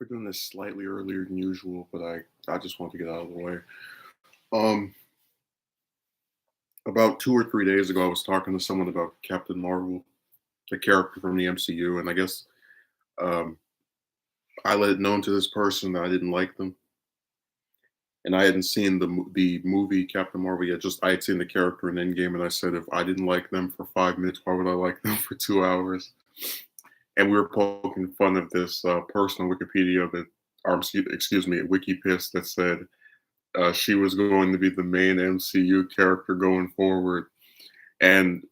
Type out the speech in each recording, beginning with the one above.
We're doing this slightly earlier than usual, but I just want to get out of the way. Um, about 2 or 3 days ago, I was talking to someone about Captain Marvel, the character from the MCU, and I guess um, I let it known to this person that I didn't like them, and I hadn't seen the movie Captain Marvel yet. Just I had seen the character in Endgame, and I said if I didn't like them for 5 minutes, why would I like them for 2 hours? And we were poking fun of this person on Wikipedia that, or excuse me, WikiPiss that said she was going to be the main MCU character going forward. And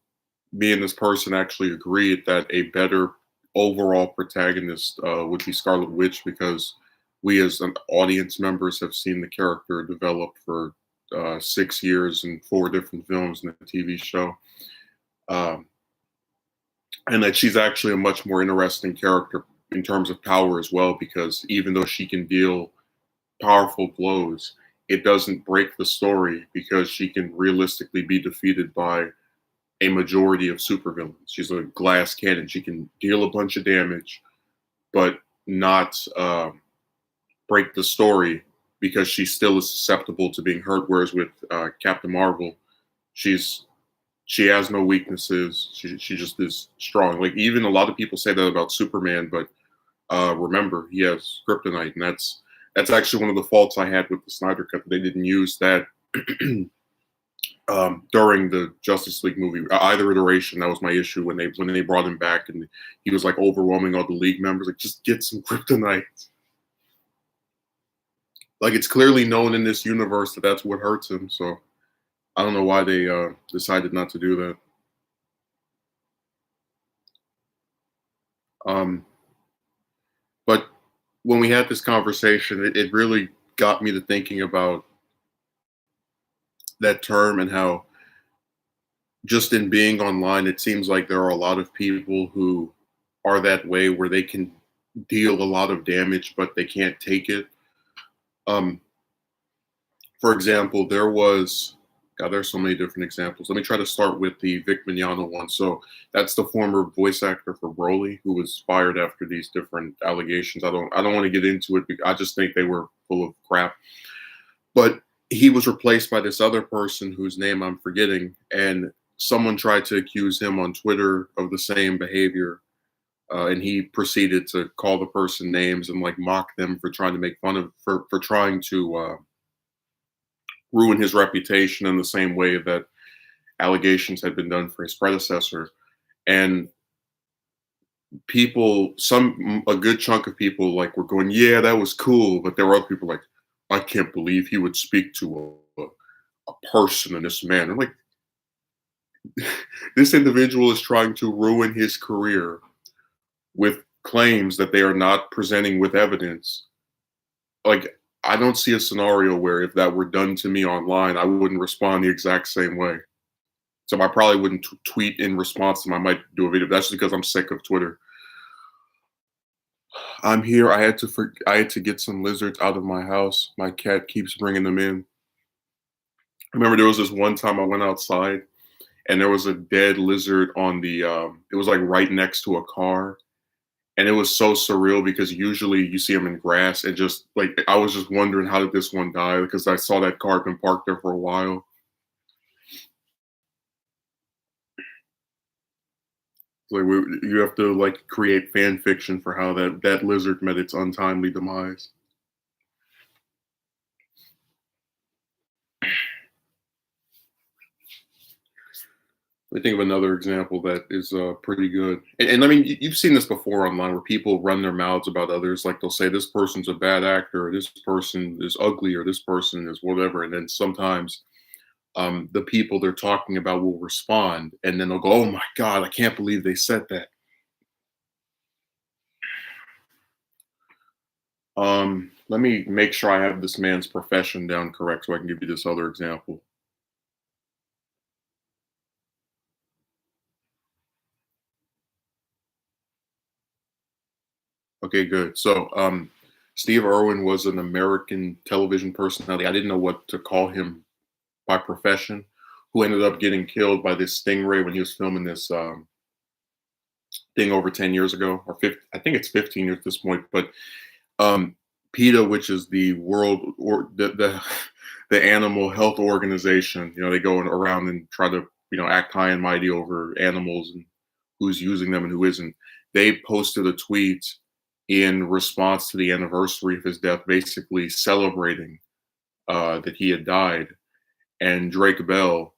me and this person actually agreed that a better overall protagonist would be Scarlet Witch because we as an audience members have seen the character develop for 6 years and four different films and a TV show. Um, and that she's actually a much more interesting character in terms of power as well, because even though she can deal powerful blows, it doesn't break the story because she can realistically be defeated by a majority of supervillains. She's a glass cannon. She can deal a bunch of damage, but not break the story because she still is susceptible to being hurt. Whereas with Captain Marvel, she's she has no weaknesses. She just is strong. Like even a lot of people say that about Superman, but remember he has kryptonite, and that's actually one of the faults I had with the Snyder Cut. They didn't use that during the Justice League movie. Either iteration, that was my issue when they brought him back and he was like overwhelming all the League members. Like, just get some kryptonite. Like it's clearly known in this universe that that's what hurts him. So I don't know why they decided not to do that. Um, but when we had this conversation, it really got me to thinking about that term and how just in being online, it seems like there are a lot of people who are that way where they can deal a lot of damage, but they can't take it. Um, for example, there's so many different examples. Let me try to start with the Vic Mignogna one. So that's the former voice actor for Broly who was fired after these different allegations. I don't want to get into it because I just think they were full of crap. But he was replaced by this other person whose name I'm forgetting, and someone tried to accuse him on Twitter of the same behavior, and he proceeded to call the person names and like mock them for trying to make fun of for trying to ruin his reputation in the same way that allegations had been done for his predecessor. And a good chunk of people like were going, yeah, that was cool, but there were other people like, I can't believe he would speak to a person in this manner. Like, this individual is trying to ruin his career with claims that they are not presenting with evidence. Like, I don't see a scenario where if that were done to me online, I wouldn't respond the exact same way. So I probably wouldn't tweet in response to them. I might do a video. That's because I'm sick of Twitter. I'm here. I had to get some lizards out of my house. My cat keeps bringing them in. I remember there was this one time I went outside and there was a dead lizard on the it was like right next to a car, and it was so surreal because usually you see them in grass, and just like I was just wondering how did this one die because I saw that car had been parked there for a while. Like you have to like create fan fiction for how that lizard met its untimely demise. I think of another example that is pretty good. And I mean, you've seen this before online where people run their mouths about others. Like they'll say, this person's a bad actor, or this person is ugly, or this person is whatever. And then sometimes the people they're talking about will respond and then they'll go, oh my God, I can't believe they said that. Let me make sure I have this man's profession down correct so I can give you this other example. Okay, good. So, Steve Irwin was an American television personality. I didn't know what to call him by profession, who ended up getting killed by this stingray when he was filming this thing over 10 years ago, or 50, I think it's 15 years at this point. But PETA, which is the world or the animal health organization, they go around and try to act high and mighty over animals and who's using them and who isn't. They posted a tweet in response to the anniversary of his death, basically celebrating that he had died. And Drake Bell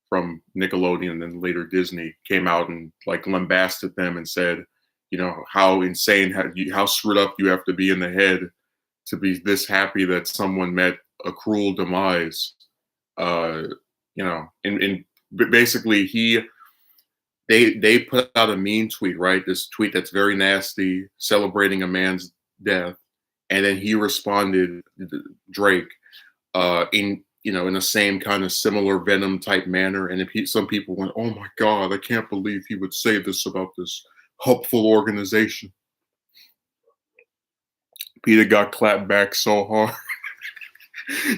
from Nickelodeon and then later Disney came out and like lambasted them and said, how insane, how screwed up you have to be in the head to be this happy that someone met a cruel demise. And basically they put out a mean tweet, right? This tweet that's very nasty, celebrating a man's death, and then he responded, Drake, in the same kind of similar venom type manner. And some people went, "Oh my God, I can't believe he would say this about this helpful organization." Peter got clapped back so hard.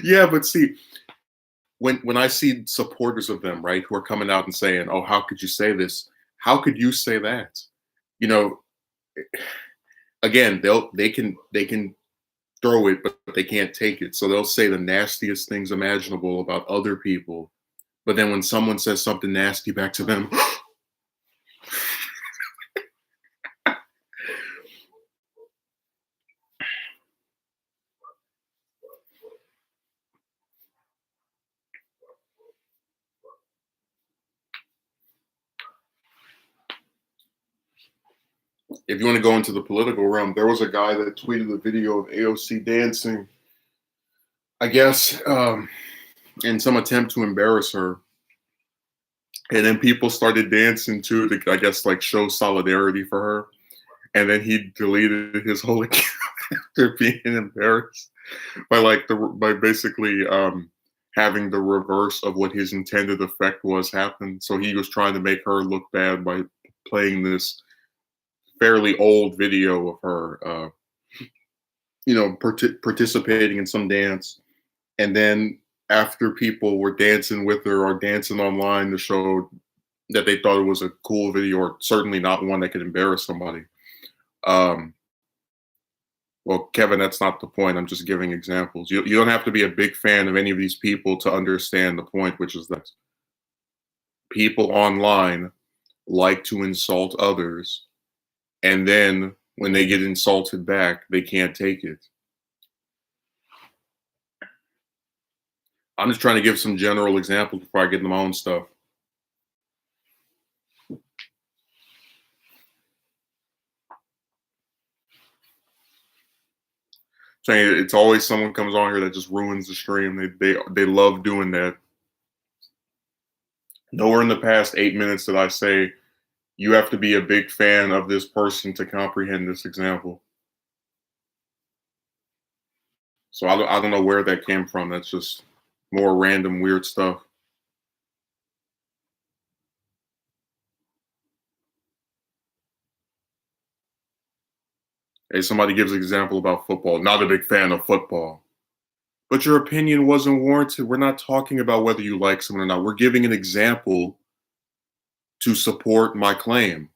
Yeah, but see, when I see supporters of them, right, who are coming out and saying, "Oh, how could you say this? How could you say that?" You know, again, they can throw it, but they can't take it. So they'll say the nastiest things imaginable about other people. But then when someone says something nasty back to them, if you want to go into the political realm, there was a guy that tweeted a video of AOC dancing, I guess, in some attempt to embarrass her. And then people started dancing too to, I guess, like show solidarity for her. And then he deleted his whole account after being embarrassed by basically having the reverse of what his intended effect was happen. So he was trying to make her look bad by playing this fairly old video of her, participating in some dance. And then after people were dancing with her or dancing online to show that they thought it was a cool video or certainly not one that could embarrass somebody. Well, Kevin, that's not the point. I'm just giving examples. You don't have to be a big fan of any of these people to understand the point, which is that people online like to insult others. And then when they get insulted back, they can't take it. I'm just trying to give some general examples before I get into my own stuff. Saying it's always someone comes on here that just ruins the stream. They love doing that. Nowhere in the past 8 minutes did I say you have to be a big fan of this person to comprehend this example. So I don't know where that came from. That's just more random weird stuff. Hey, somebody gives an example about football. Not a big fan of football. But your opinion wasn't warranted. We're not talking about whether you like someone or not. We're giving an example to support my claim.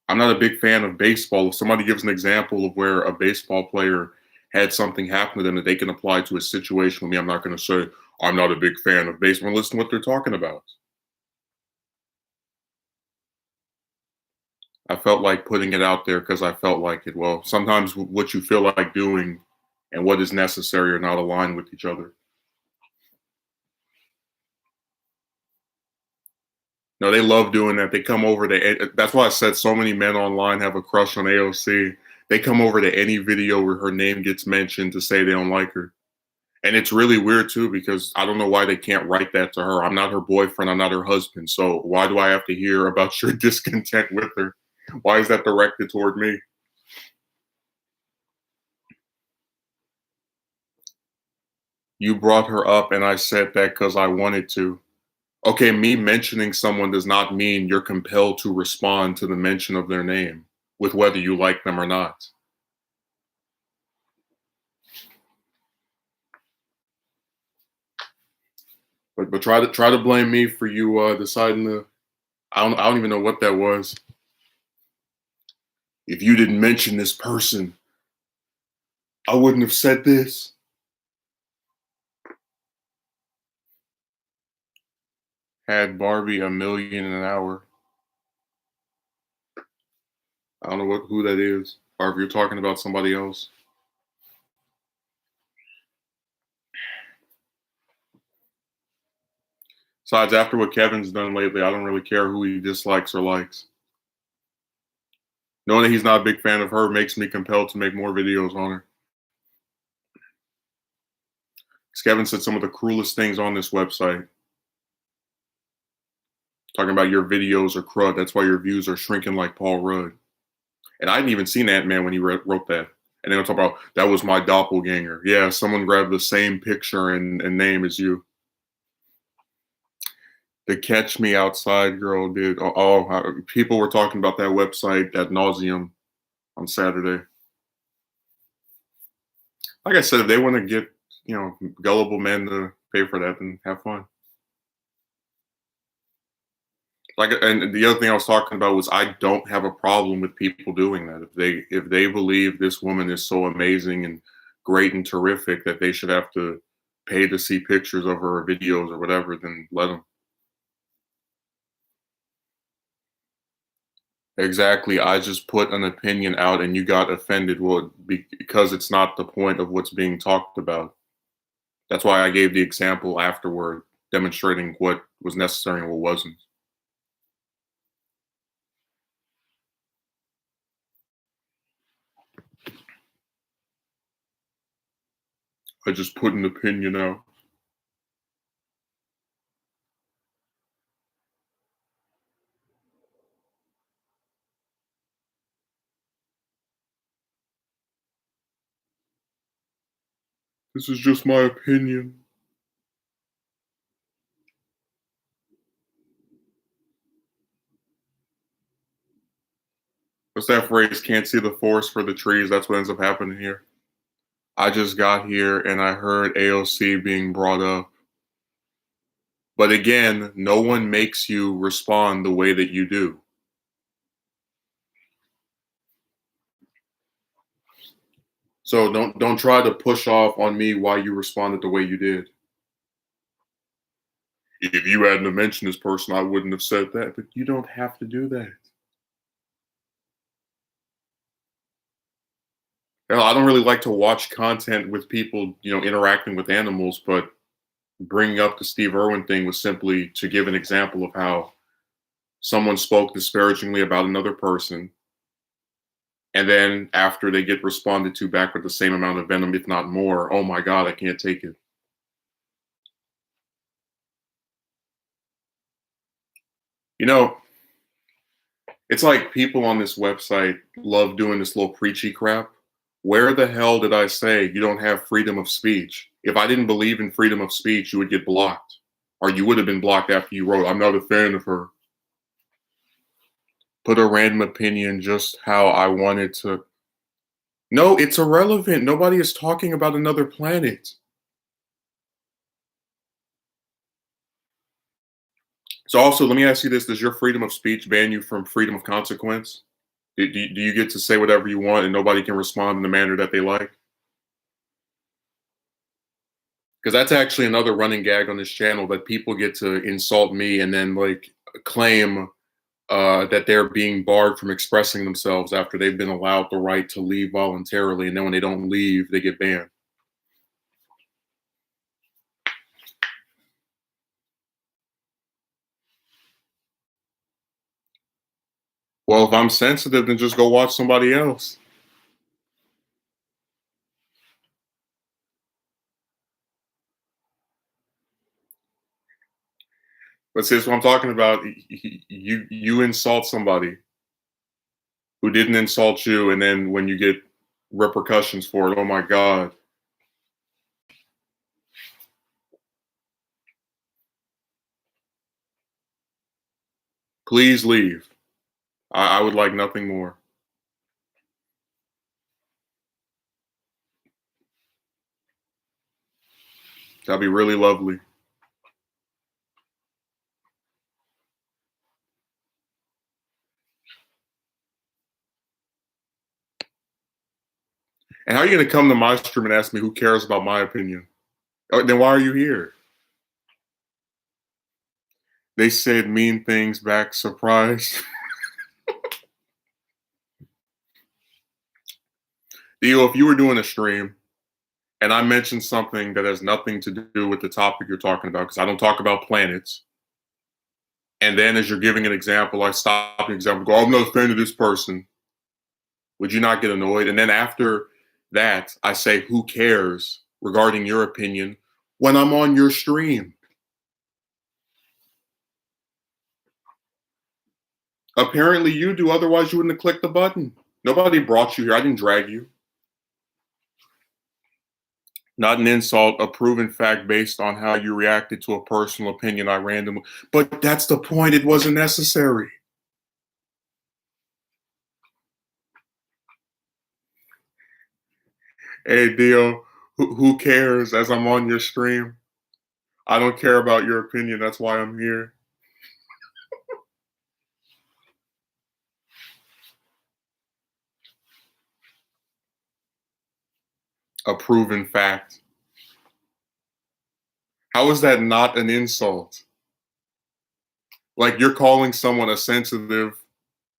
I'm not a big fan of baseball. If somebody gives an example of where a baseball player had something happen to them that they can apply to a situation with me, I'm not going to say, I'm not a big fan of baseball. Listen to what they're talking about. I felt like putting it out there because I felt like it. Well, sometimes what you feel like doing and what is necessary are not aligned with each other. No, they love doing that. They come over to, that's why I said so many men online have a crush on AOC. They come over to any video where her name gets mentioned to say they don't like her. And it's really weird too, because I don't know why they can't write that to her. I'm not her boyfriend. I'm not her husband. So why do I have to hear about your discontent with her? Why is that directed toward me? You brought her up and I said that because I wanted to. Okay, me mentioning someone does not mean you're compelled to respond to the mention of their name with whether you like them or not. But try to blame me for you deciding to. I don't even know what that was. If you didn't mention this person, I wouldn't have said this. Had Barbie a million an hour. I don't know who that is, or if you're talking about somebody else. Besides, after what Kevin's done lately, I don't really care who he dislikes or likes. Knowing that he's not a big fan of her makes me compelled to make more videos on her. Because Kevin said some of the cruelest things on this website. Talking about your videos are crud. That's why your views are shrinking like Paul Rudd. And I hadn't even seen Ant-Man when he wrote that. And then I'll talk about, that was my doppelganger. Yeah, someone grabbed the same picture and name as you. The Catch Me Outside girl did. People were talking about that website ad nauseum on Saturday. Like I said, if they want to get, gullible men to pay for that, then have fun. And the other thing I was talking about was I don't have a problem with people doing that. If they believe this woman is so amazing and great and terrific that they should have to pay to see pictures of her or videos or whatever, then let them. Exactly. I just put an opinion out and you got offended. Well, because it's not the point of what's being talked about. That's why I gave the example afterward, demonstrating what was necessary and what wasn't. I just put an opinion out. This is just my opinion. What's that phrase? Can't see the forest for the trees. That's what ends up happening here. I just got here and I heard AOC being brought up. But again, no one makes you respond the way that you do. So don't try to push off on me why you responded the way you did. If you hadn't mentioned this person, I wouldn't have said that. But you don't have to do that. Hell, I don't really like to watch content with people, interacting with animals, but bringing up the Steve Irwin thing was simply to give an example of how someone spoke disparagingly about another person, and then after they get responded to back with the same amount of venom, if not more, oh my God, I can't take it. You know, it's like people on this website love doing this little preachy crap. Where the hell did I say you don't have freedom of speech? If I didn't believe in freedom of speech, you would get blocked. Or you would have been blocked after you wrote, I'm not a fan of her. Put a random opinion just how I wanted to. No, it's irrelevant. Nobody is talking about another planet. So also, let me ask you this. Does your freedom of speech ban you from freedom of consequence? Do you get to say whatever you want and nobody can respond in the manner that they like? Because that's actually another running gag on this channel, that people get to insult me and then claim that they're being barred from expressing themselves after they've been allowed the right to leave voluntarily, and then when they don't leave, they get banned. Well, if I'm sensitive, then just go watch somebody else. But see, that's what I'm talking about. You insult somebody who didn't insult you, and then when you get repercussions for it, oh my God. Please leave. I would like nothing more. That'd be really lovely. are you going to come to my stream and ask me who cares about my opinion? Then why are you here? They said mean things back, surprise. Theo, if you were doing a stream and I mentioned something that has nothing to do with the topic you're talking about, because I don't talk about planets, and then as you're giving an example, I stop an example, go, I'm not a fan of this person. Would you not get annoyed? And then after that, I say, who cares regarding your opinion when I'm on your stream? Apparently you do, otherwise you wouldn't have clicked the button. Nobody brought you here. I didn't drag you. Not an insult, a proven fact based on how you reacted to a personal opinion I randomly. But that's the point. It wasn't necessary. Hey, Dio, who cares as I'm on your stream? I don't care about your opinion. That's why I'm here. A proven fact. How is that not an insult? Like you're calling someone a sensitive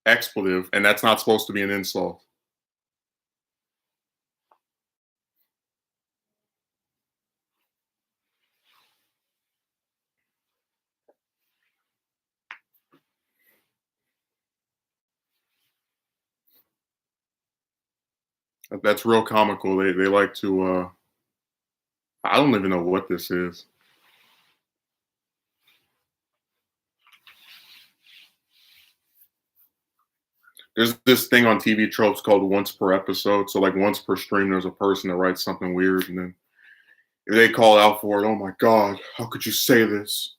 expletive, and that's not supposed to be an insult. That's real comical. They like to I don't even know what this is. There's this thing on TV tropes called once per episode. So like once per stream, there's a person that writes something weird, and then if they call out for it, oh my God, how could you say this?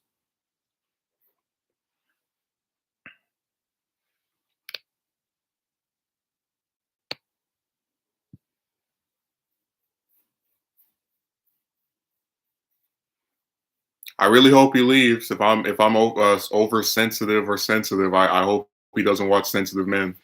I really hope he leaves. If I'm oversensitive or sensitive, I hope he doesn't watch Sensitive Men.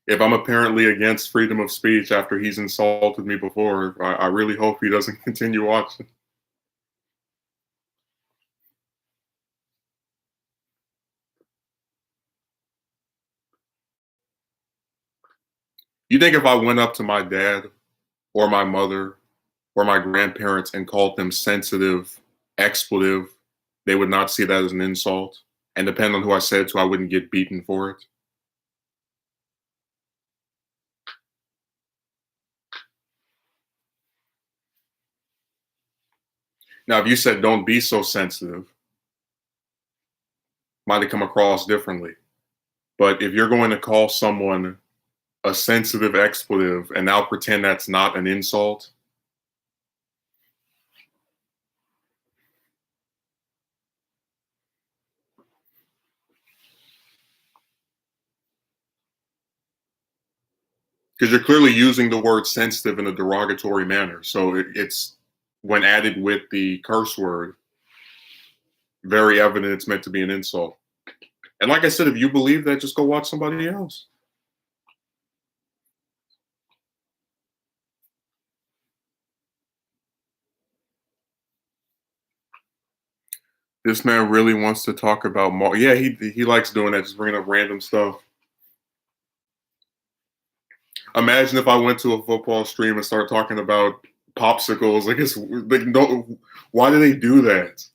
If I'm apparently against freedom of speech after he's insulted me before, I really hope he doesn't continue watching. You think if I went up to my dad or my mother or my grandparents and called them sensitive, expletive, they would not see that as an insult? And depending on who I said to, I wouldn't get beaten for it? Now, if you said don't be so sensitive, might have come across differently. But if you're going to call someone a sensitive expletive and now pretend that's not an insult, because you're clearly using the word sensitive in a derogatory manner. So it's when added with the curse word, very evident it's meant to be an insult. And like I said, if you believe that, just go watch somebody else. This man really wants to talk about yeah, he likes doing that, just bringing up random stuff. Imagine if I went to a football stream and started talking about popsicles. Like it's like no, why do they do that?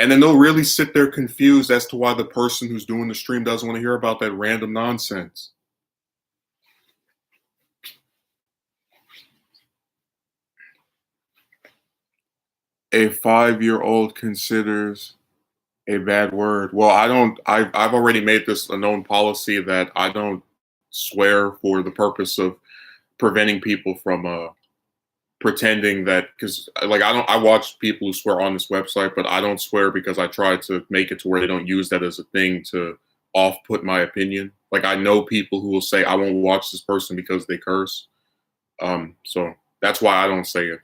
And then they'll really sit there confused as to why the person who's doing the stream doesn't want to hear about that random nonsense. A 5-year-old considers a bad word. Well, I don't. I've already made this a known policy that I don't swear for the purpose of preventing people from pretending that, because like I watch people who swear on this website, but I don't swear because I try to make it to where they don't use that as a thing to off put my opinion. Like I know people who will say I won't watch this person because they curse. So that's why I don't say it.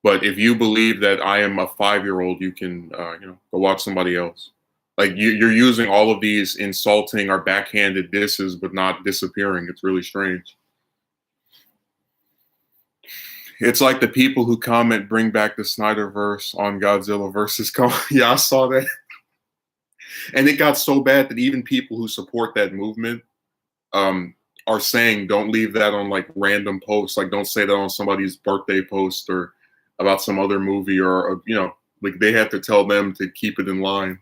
But if you believe that I am a 5-year-old, you can, go watch somebody else. Like you're using all of these insulting or backhanded disses, but not disappearing. It's really strange. It's like the people who comment, "Bring back the Snyderverse" on Godzilla versus Kong. Yeah, I saw that, and it got so bad that even people who support that movement um, are saying, "Don't leave that on like random posts. Like, don't say that on somebody's birthday post or about some other movie, or like they have to tell them to keep it in line.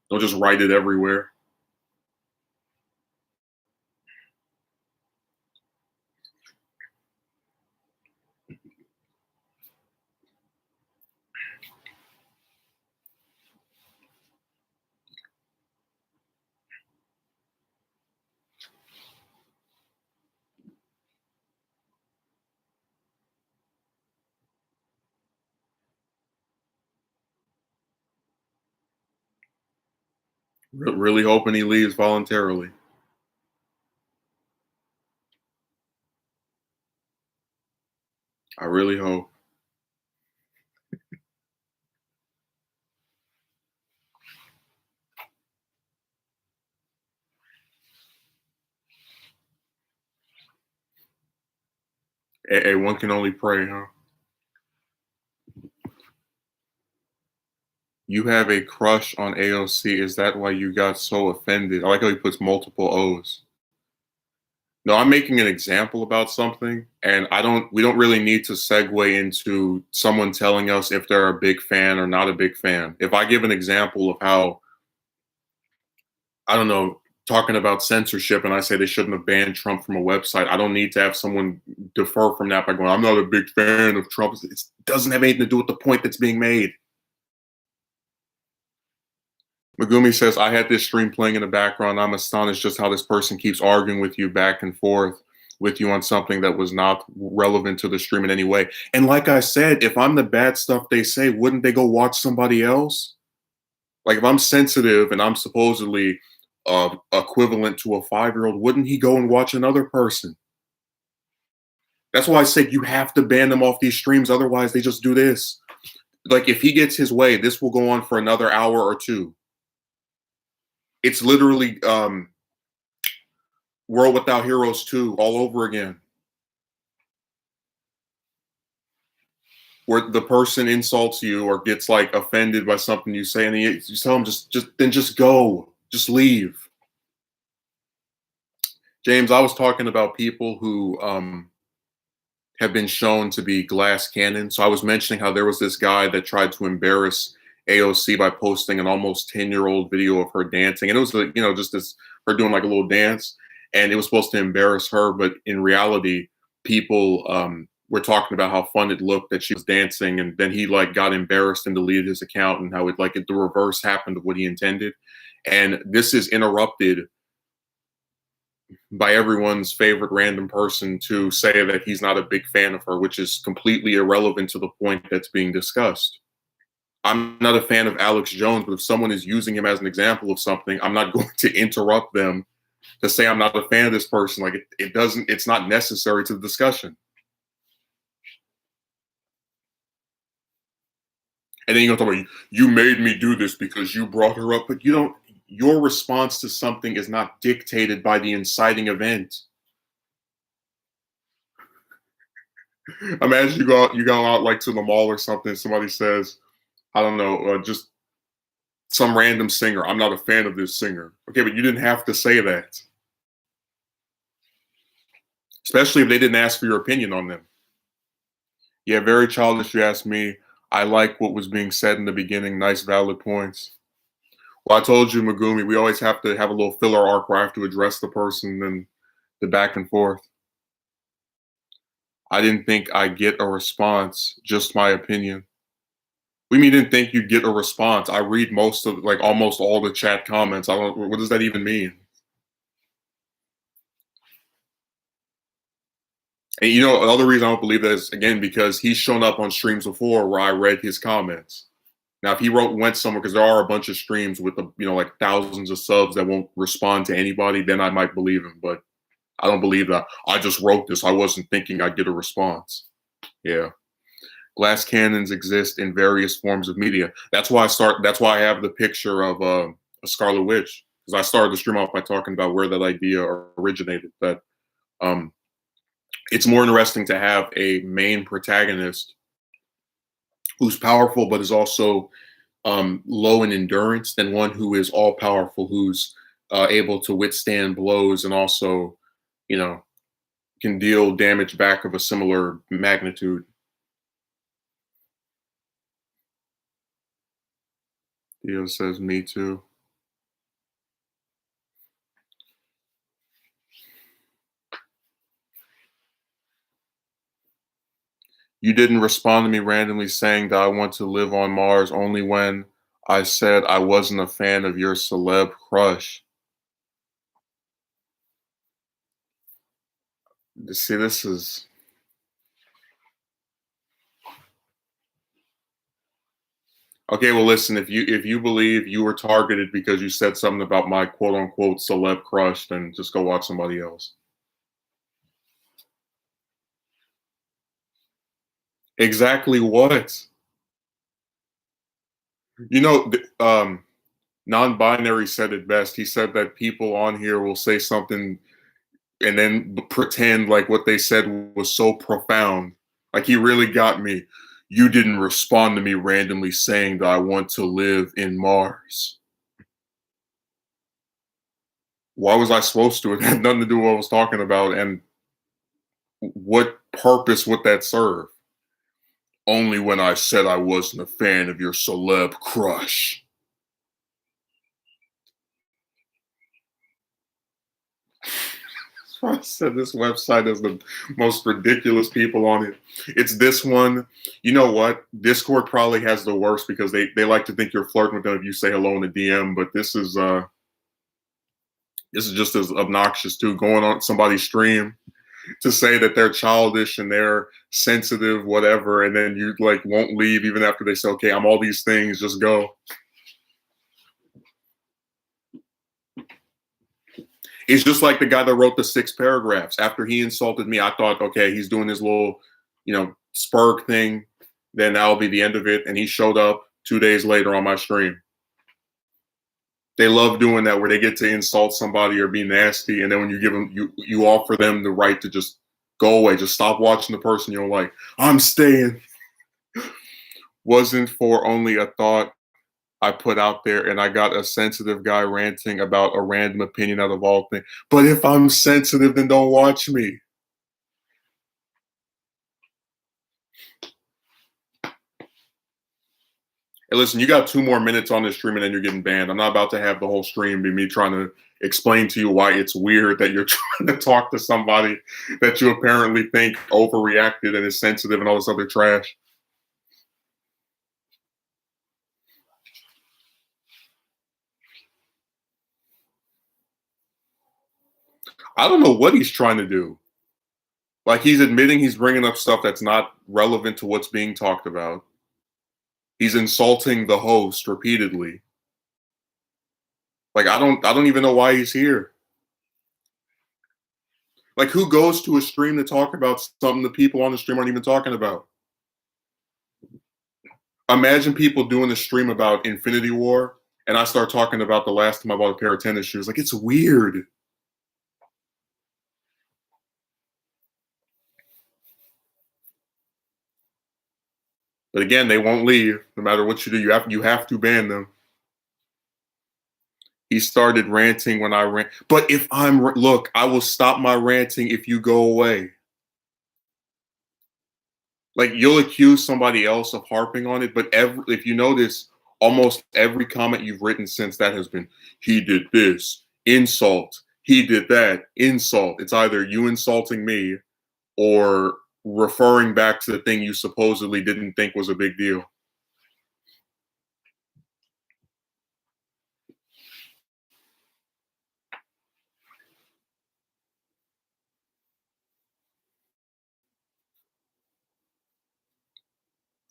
Don't just write it everywhere." Really hoping he leaves voluntarily. I really hope. One can only pray, huh? You have a crush on AOC. Is that why you got so offended? I like how he puts multiple O's. No, I'm making an example about something, and we don't really need to segue into someone telling us if they're a big fan or not a big fan. If I give an example of how, I don't know, talking about censorship and I say they shouldn't have banned Trump from a website, I don't need to have someone defer from that by going, "I'm not a big fan of Trump." It doesn't have anything to do with the point that's being made. Megumi says, "I had this stream playing in the background. I'm astonished just how this person keeps arguing with you back and forth with you on something that was not relevant to the stream in any way." And like I said, if I'm the bad stuff they say, wouldn't they go watch somebody else? Like if I'm sensitive and I'm supposedly equivalent to a 5-year-old, wouldn't he go and watch another person? That's why I said you have to ban them off these streams. Otherwise, they just do this. Like if he gets his way, this will go on for another hour or two. It's literally World Without Heroes 2 all over again, where the person insults you or gets like offended by something you say, and you tell them just go, just leave. James, I was talking about people who have been shown to be glass cannon. So I was mentioning how there was this guy that tried to embarrass AOC by posting an almost 10-year-old video of her dancing, and it was just this her doing like a little dance, and it was supposed to embarrass her, but in reality, people were talking about how fun it looked that she was dancing, and then he like got embarrassed and deleted his account, and how the reverse happened of what he intended, and this is interrupted by everyone's favorite random person to say that he's not a big fan of her, which is completely irrelevant to the point that's being discussed. I'm not a fan of Alex Jones, but if someone is using him as an example of something, I'm not going to interrupt them to say I'm not a fan of this person. Like it's not necessary to the discussion. And then you're gonna talk about, "You made me do this because you brought her up," but you don't. Your response to something is not dictated by the inciting event. Imagine you go out like to the mall or something. Somebody says, I don't know, just some random singer. "I'm not a fan of this singer." Okay, but you didn't have to say that, especially if they didn't ask for your opinion on them. Yeah, very childish. You asked me. I like what was being said in the beginning. Nice, valid points. Well, I told you, Megumi, we always have to have a little filler arc where I have to address the person and the back and forth. I didn't think I'd get a response, just my opinion. We mean didn't think you'd get a response. I read almost all the chat comments. I don't. What does that even mean? And the other reason I don't believe that is again because he's shown up on streams before where I read his comments. Now, if he went somewhere, because there are a bunch of streams with like thousands of subs that won't respond to anybody, then I might believe him. But I don't believe that. I just wrote this. I wasn't thinking I'd get a response. Yeah. Glass cannons exist in various forms of media. That's why I have the picture of a Scarlet Witch, because I started the stream off by talking about where that idea originated. That um, it's more interesting to have a main protagonist who's powerful but is also low in endurance than one who is all powerful, who's able to withstand blows and also, you know, can deal damage back of a similar magnitude. Theo says, "Me too." You didn't respond to me randomly saying that I want to live on Mars only when I said I wasn't a fan of your celeb crush. See, this is okay. Well, listen, if you believe you were targeted because you said something about my quote unquote celeb crush, then just go watch somebody else. Exactly what? You know, non-binary said it best. He said that people on here will say something and then pretend like what they said was so profound. Like he really got me. You didn't respond to me randomly saying that I want to live in Mars. Why was I supposed to? It had nothing to do with what I was talking about. And what purpose would that serve? Only when I said I wasn't a fan of your celeb crush. I said this website has the most ridiculous people on it. It's this one. You know what? Discord probably has the worst because they like to think you're flirting with them if you say hello in the DM. But this is just as obnoxious too. Going on somebody's stream to say that they're childish and they're sensitive, whatever, and then you like won't leave even after they say, "Okay, I'm all these things. Just go." It's just like the guy that wrote the 6 paragraphs. After he insulted me, I thought, okay, he's doing his little, spurg thing. Then that'll be the end of it. And he showed up 2 days later on my stream. They love doing that where they get to insult somebody or be nasty, and then when you give them, you offer them the right to just go away, just stop watching the person you don't like. I'm staying. Wasn't for only a thought I put out there, and I got a sensitive guy ranting about a random opinion out of all things. But if I'm sensitive, then don't watch me. Hey, listen, you got 2 more minutes on this stream and then you're getting banned. I'm not about to have the whole stream be me trying to explain to you why it's weird that you're trying to talk to somebody that you apparently think overreacted and is sensitive and all this other trash. I don't know what he's trying to do. Like he's admitting he's bringing up stuff that's not relevant to what's being talked about. He's insulting the host repeatedly. Like I don't even know why he's here. Like who goes to a stream to talk about something the people on the stream aren't even talking about? Imagine people doing a stream about Infinity War and I start talking about the last time I bought a pair of tennis shoes. Like it's weird. But again, they won't leave. No matter what you do, you have to ban them. He started ranting when I ran. But if look, I will stop my ranting if you go away. Like you'll accuse somebody else of harping on it, but if you notice, almost every comment you've written since that has been, he did this, insult, he did that, insult. It's either you insulting me or referring back to the thing you supposedly didn't think was a big deal.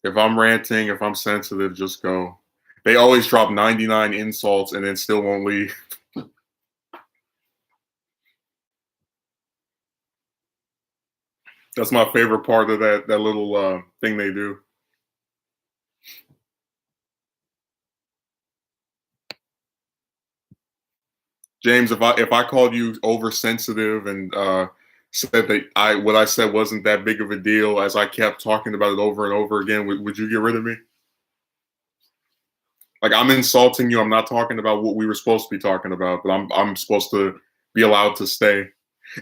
If I'm ranting, if I'm sensitive, just go. They always drop 99 insults and then still won't leave. That's my favorite part of that little thing they do. James, if I called you oversensitive and said that what I said wasn't that big of a deal, as I kept talking about it over and over again, would you get rid of me? Like, I'm insulting you. I'm not talking about what we were supposed to be talking about, but I'm supposed to be allowed to stay.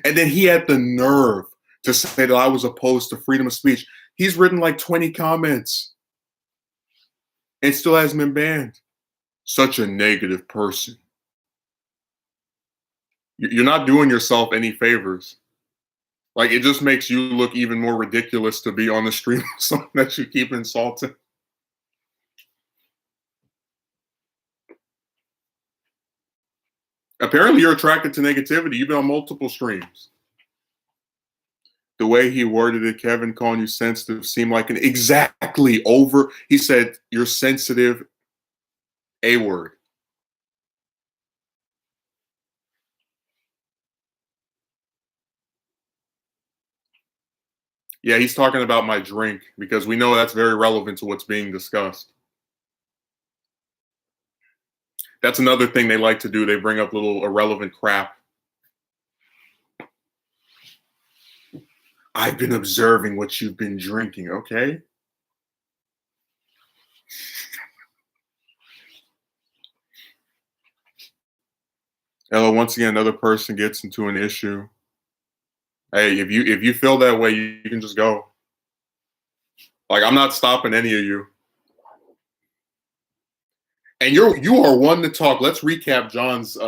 And then he had the nerve to say that I was opposed to freedom of speech. He's written like 20 comments and still hasn't been banned. Such a negative person. You're not doing yourself any favors. Like, it just makes you look even more ridiculous to be on the stream with someone that you keep insulting. Apparently, you're attracted to negativity. You've been on multiple streams. The way he worded it, Kevin calling you sensitive, seemed like an exactly over. He said, you're sensitive, A word. Yeah, he's talking about my drink because we know that's very relevant to what's being discussed. That's another thing they like to do. They bring up little irrelevant crap. I've been observing what you've been drinking, okay? Ella, once again, another person gets into an issue. Hey, if you feel that way, you can just go. Like, I'm not stopping any of you. And you are one to talk. Let's recap John's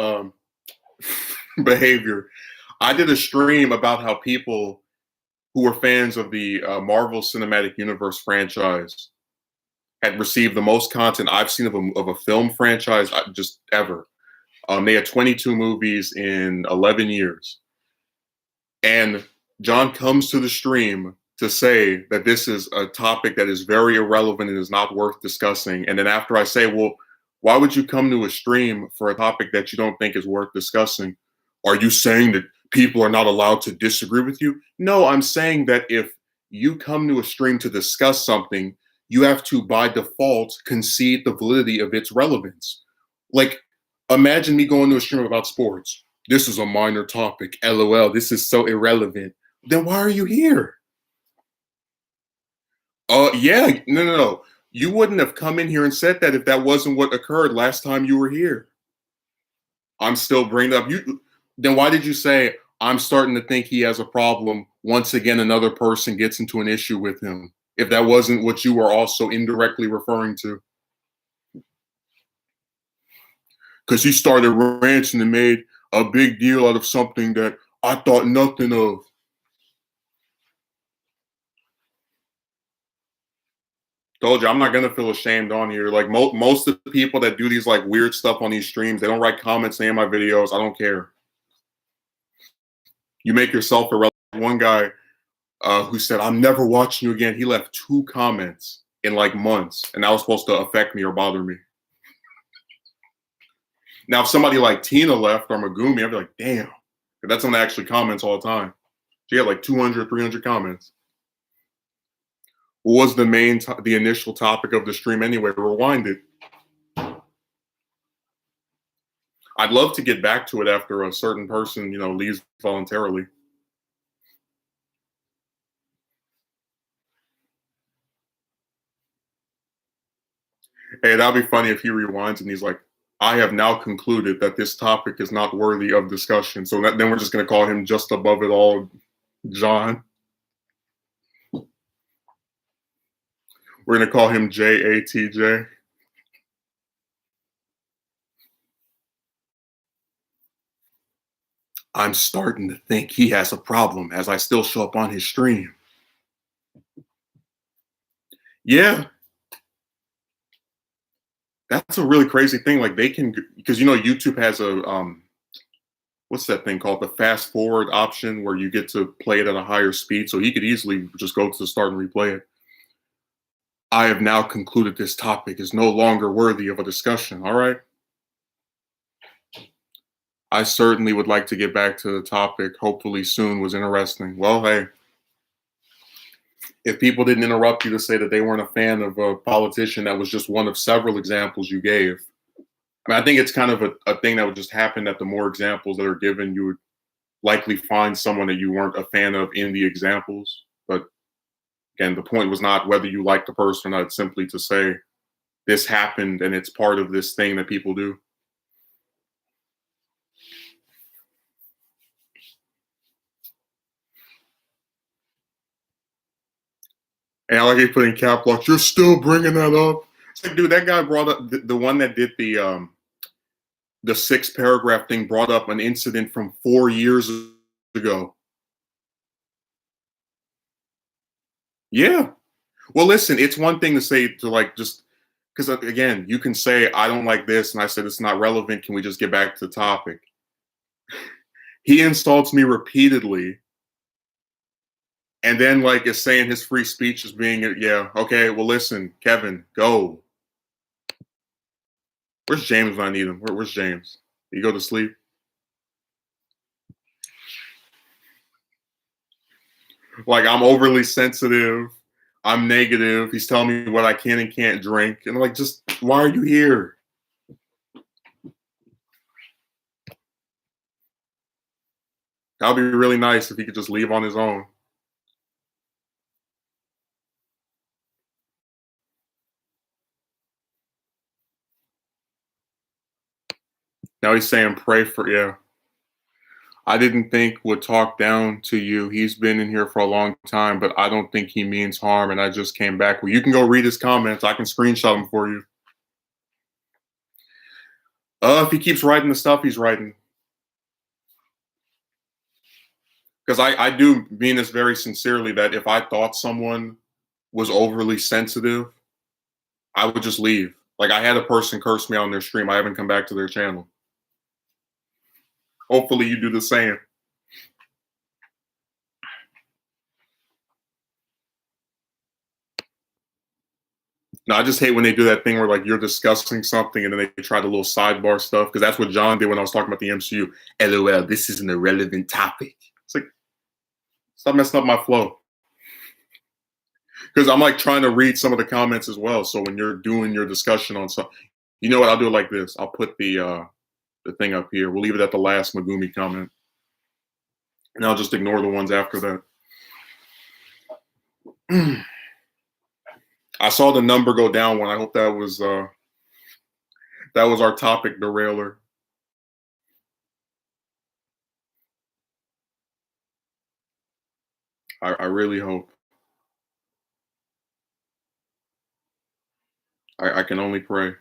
behavior. I did a stream about how people who were fans of the Marvel Cinematic Universe franchise had received the most content I've seen of a film franchise just ever. They had 22 movies in 11 years. And John comes to the stream to say that this is a topic that is very irrelevant and is not worth discussing. And then after I say, well, why would you come to a stream for a topic that you don't think is worth discussing? Are you saying that people are not allowed to disagree with you? No, I'm saying that if you come to a stream to discuss something, you have to, by default, concede the validity of its relevance. Like, imagine me going to a stream about sports. This is a minor topic. LOL. This is so irrelevant. Then why are you here? Yeah. No. You wouldn't have come in here and said that if that wasn't what occurred last time you were here. I'm still bringing up you. Then why did you say I'm starting to think he has a problem once again another person gets into an issue with him? If that wasn't what you were also indirectly referring to. Because he started ranting and made a big deal out of something that I thought nothing of. Told you, I'm not gonna feel ashamed on here. Like most of the people that do these like weird stuff on these streams, they don't write comments saying my videos. I don't care. You make yourself irrelevant. One guy who said, "I'm never watching you again." He left 2 comments in like months, and that was supposed to affect me or bother me. Now, if somebody like Tina left or Megumi, I'd be like, "Damn," that's someone that actually comments all the time. She had like 200, 300 comments. What was the initial topic of the stream anyway? Rewind it. I'd love to get back to it after a certain person, leaves voluntarily. Hey, that'd be funny if he rewinds and he's like, I have now concluded that this topic is not worthy of discussion. So then we're just going to call him just above it all, John. We're going to call him JATJ. I'm starting to think he has a problem as I still show up on his stream. Yeah. That's a really crazy thing. Like they can, because YouTube has a what's that thing called? The fast forward option where you get to play it at a higher speed. So he could easily just go to the start and replay it. I have now concluded this topic is no longer worthy of a discussion. All right. I certainly would like to get back to the topic. Hopefully soon was interesting. Well, hey, if people didn't interrupt you to say that they weren't a fan of a politician, that was just one of several examples you gave. I mean, I think it's kind of a thing that would just happen that the more examples that are given, you would likely find someone that you weren't a fan of in the examples. But again, the point was not whether you like the person or not, it's simply to say this happened and it's part of this thing that people do. And I like he put in cap locks, you're still bringing that up. It's like, dude, that guy brought up the one that did the 6 paragraph thing brought up an incident from 4 years ago. Yeah. Well, listen, it's one thing to say to like just because again, you can say I don't like this, and I said it's not relevant. Can we just get back to the topic? He insults me repeatedly, and then like is saying his free speech is being yeah okay. Well, listen, Kevin, go. Where's James when I need him? Where's James? Did he go to sleep? Like I'm overly sensitive. I'm negative. He's telling me what I can and can't drink, and I'm like, just why are you here? That'd be really nice if he could just leave on his own. Now he's saying pray for yeah. I didn't think would talk down to you. He's been in here for a long time, but I don't think he means harm. And I just came back. Well, you can go read his comments. I can screenshot them for you. If he keeps writing the stuff he's writing, because I do mean this very sincerely that if I thought someone was overly sensitive, I would just leave. Like I had a person curse me on their stream. I haven't come back to their channel. Hopefully you do the same. No, I just hate when they do that thing where like you're discussing something and then they try the little sidebar stuff because that's what John did when I was talking about the MCU. LOL, this is an irrelevant topic. It's like stop messing up my flow. Because I'm like trying to read some of the comments as well. So when you're doing your discussion on something, you know what? I'll do it like this. I'll put the thing up here. We'll leave it at the last Megumi comment, and I'll just ignore the ones after that. I saw the number go down one. I hope that was our topic derailer. I really hope. I can only pray.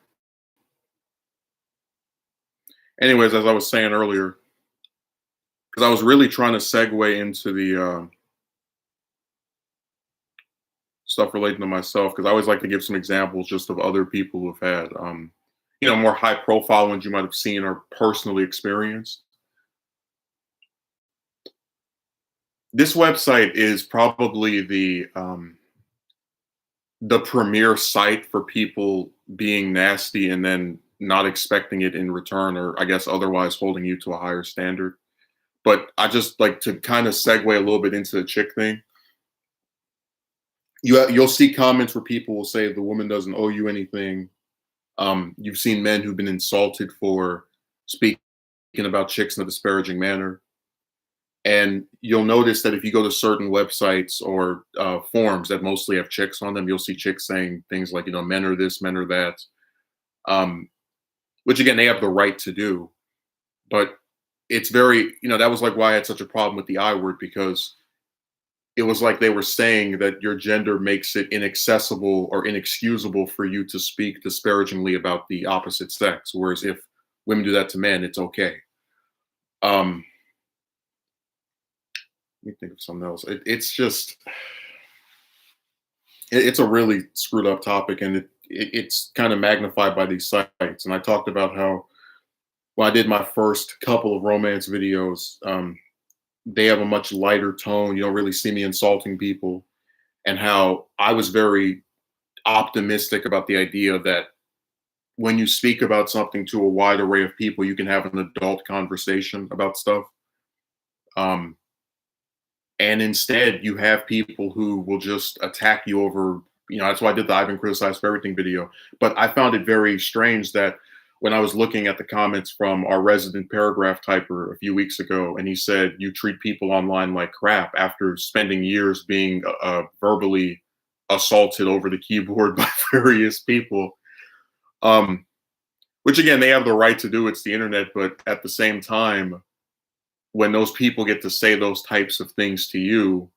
Anyways, as I was saying earlier, because I was really trying to segue into the stuff relating to myself, because I always like to give some examples just of other people who've had, more high profile ones you might have seen or personally experienced. This website is probably the premier site for people being nasty and then not expecting it in return, or I guess otherwise holding you to a higher standard. But I just like to kind of segue a little bit into the chick thing. You'll see comments where people will say the woman doesn't owe you anything. You've seen men who've been insulted for speaking about chicks in a disparaging manner. And you'll notice that if you go to certain websites or forums that mostly have chicks on them, you'll see chicks saying things like, men are this, men are that, which again, they have the right to do. But it's very, that was like why I had such a problem with the I word, because it was like they were saying that your gender makes it inaccessible or inexcusable for you to speak disparagingly about the opposite sex. Whereas if women do that to men, it's okay. Let me think of something else. It's just, it's a really screwed up topic, and it's kind of magnified by these sites. And I talked about how when I did my first couple of romance videos, they have a much lighter tone. You don't really see me insulting people, and how I was very optimistic about the idea that when you speak about something to a wide array of people, you can have an adult conversation about stuff. And instead, you have people who will just attack you over, that's why I did the I've been criticized for everything video. But I found it very strange that when I was looking at the comments from our resident paragraph typer a few weeks ago, and he said, "You treat people online like crap," after spending years being verbally assaulted over the keyboard by various people. Um, which again, they have the right to do. It's the internet, but at the same time, when those people get to say those types of things to you,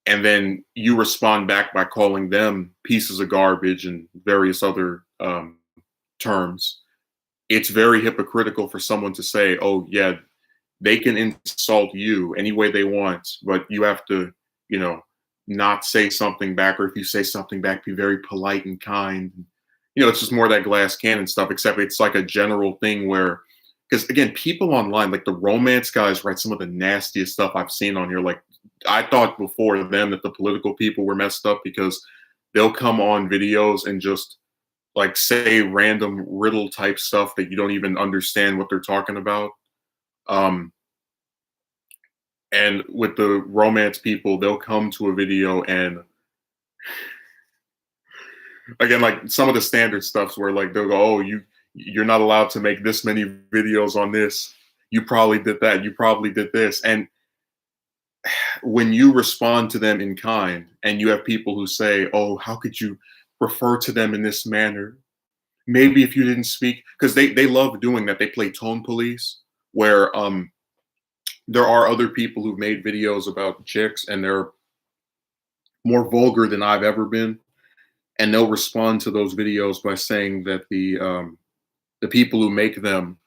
and then you respond back by calling them pieces of garbage and various other terms, it's very hypocritical for someone to say, "Oh yeah, they can insult you any way they want, but you have to, you know, not say something back, or if you say something back, be very polite and kind." You know, it's just more of that glass cannon stuff, except it's like a general thing where, because again, people online, like the romance guys, write some of the nastiest stuff I've seen on here. Like, I thought before them that the political people were messed up because they'll come on videos and just like say random riddle type stuff that you don't even understand what they're talking about. Um, and with the romance people, they'll come to a video and again, like some of the standard stuffs where like they'll go, "Oh, you're not allowed to make this many videos on this. You probably did that. You probably did this." And when you respond to them in kind, and you have people who say, "Oh, how could you refer to them in this manner? Maybe if you didn't speak," because they love doing that. They play tone police, where there are other people who've made videos about chicks, and they're more vulgar than I've ever been, and they'll respond to those videos by saying that the people who make them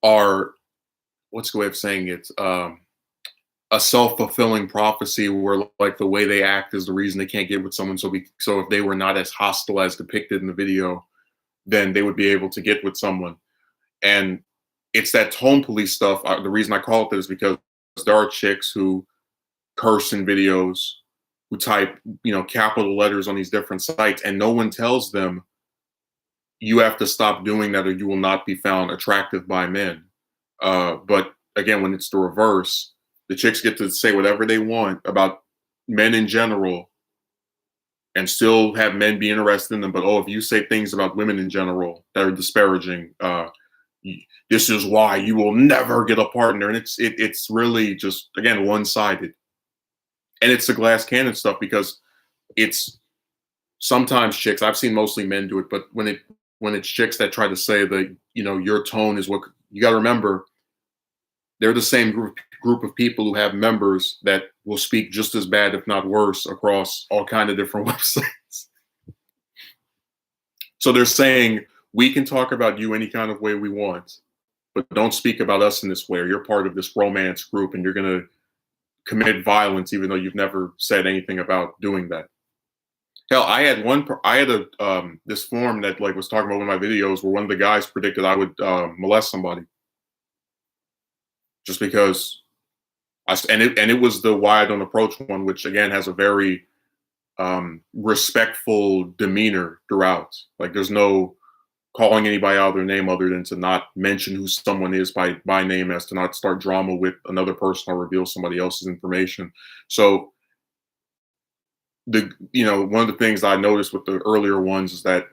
are, what's the way of saying it, a self-fulfilling prophecy where like the way they act is the reason they can't get with someone. So if they were not as hostile as depicted in the video, then they would be able to get with someone. And it's that tone police stuff. The reason I call it this is because there are chicks who curse in videos, who type, capital letters on these different sites, and no one tells them you have to stop doing that or you will not be found attractive by men. But again, when it's the reverse, the chicks get to say whatever they want about men in general and still have men be interested in them. But oh, if you say things about women in general that are disparaging, this is why you will never get a partner. And it's really just, again, one-sided. And it's the glass cannon stuff because it's sometimes chicks, I've seen mostly men do it, but when it's chicks that try to say that, your tone is what you got to remember, they're the same group of people who have members that will speak just as bad, if not worse, across all kind of different websites. So they're saying, we can talk about you any kind of way we want, but don't speak about us in this way, or you're part of this romance group and you're going to commit violence even though you've never said anything about doing that. Hell, I had this forum that like was talking about one of my videos where one of the guys predicted I would molest somebody just because it was the why I don't approach one, which again has a very respectful demeanor throughout. Like there's no calling anybody out their name other than to not mention who someone is by name, as to not start drama with another person or reveal somebody else's information. So one of the things I noticed with the earlier ones is that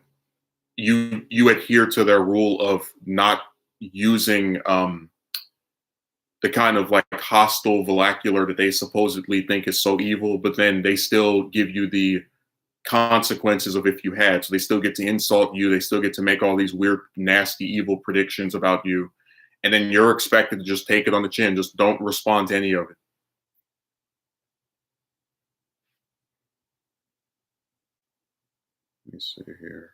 you adhere to their rule of not using the kind of like hostile vernacular that they supposedly think is so evil, but then they still give you the consequences of if you had. So they still get to insult you. They still get to make all these weird, nasty, evil predictions about you. And then you're expected to just take it on the chin. Just don't respond to any of it. Let me see here.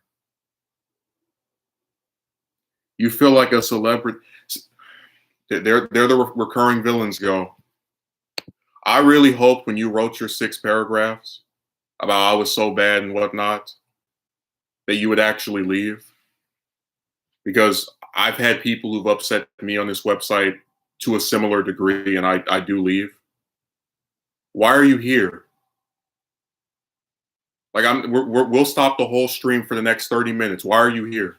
You feel like a celebrity. They're the recurring villains, go. I really hoped when you wrote your 6 paragraphs about I was so bad and whatnot, that you would actually leave. Because I've had people who've upset me on this website to a similar degree, and I do leave. Why are you here? Like we'll stop the whole stream for the next 30 minutes. Why are you here?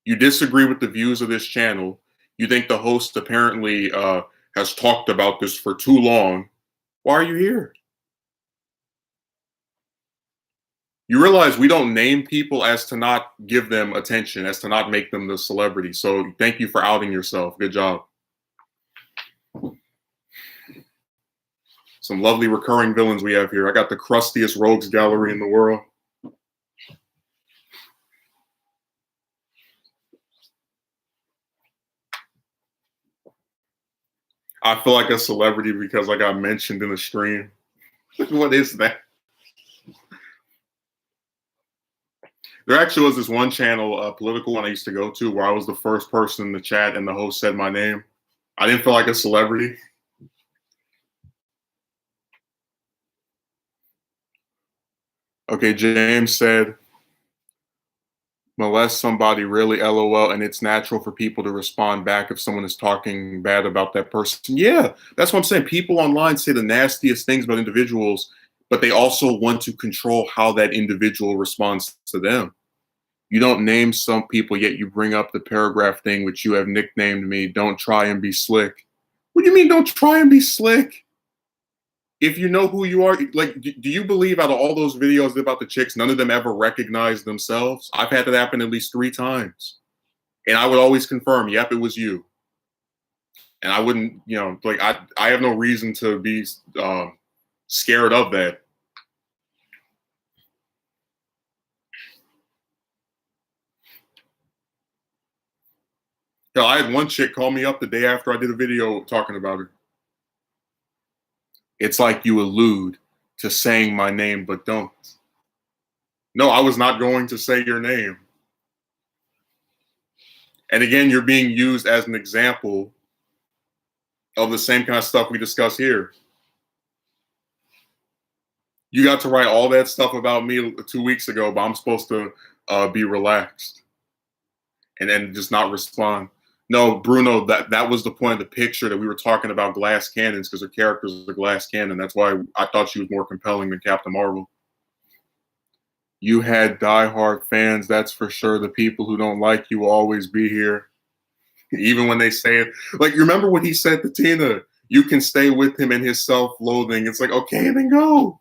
You disagree with the views of this channel. You think the host apparently has talked about this for too long. Why are you here? You realize we don't name people as to not give them attention, as to not make them the celebrity. So thank you for outing yourself. Good job. Some lovely recurring villains we have here. I got the crustiest rogues gallery in the world. I feel like a celebrity because I got mentioned in a stream. What is that? There actually was this one channel, a political one I used to go to, where I was the first person in the chat and the host said my name. I didn't feel like a celebrity. Okay, James said, molest somebody really, LOL, and it's natural for people to respond back if someone is talking bad about that person. Yeah, that's what I'm saying. People online say the nastiest things about individuals, but they also want to control how that individual responds to them. You don't name some people, yet you bring up the paragraph thing, which you have nicknamed me. Don't try and be slick. What do you mean, don't try and be slick? If you know who you are, like, do you believe out of all those videos about the chicks, none of them ever recognized themselves? I've had that happen at least 3 times. And I would always confirm, yep, it was you. And I wouldn't, like, I have no reason to be scared of that. Hell, I had one chick call me up the day after I did a video talking about her. It's like you allude to saying my name, but don't. No, I was not going to say your name. And again, you're being used as an example of the same kind of stuff we discuss here. You got to write all that stuff about me 2 weeks ago, but I'm supposed to be relaxed and then just not respond. No, Bruno, that was the point of the picture, that we were talking about glass cannons because her character's a glass cannon. That's why I thought she was more compelling than Captain Marvel. You had diehard fans, that's for sure. The people who don't like you will always be here, even when they say it. Like, you remember what he said to Tina? You can stay with him in his self-loathing. It's like, okay, then go.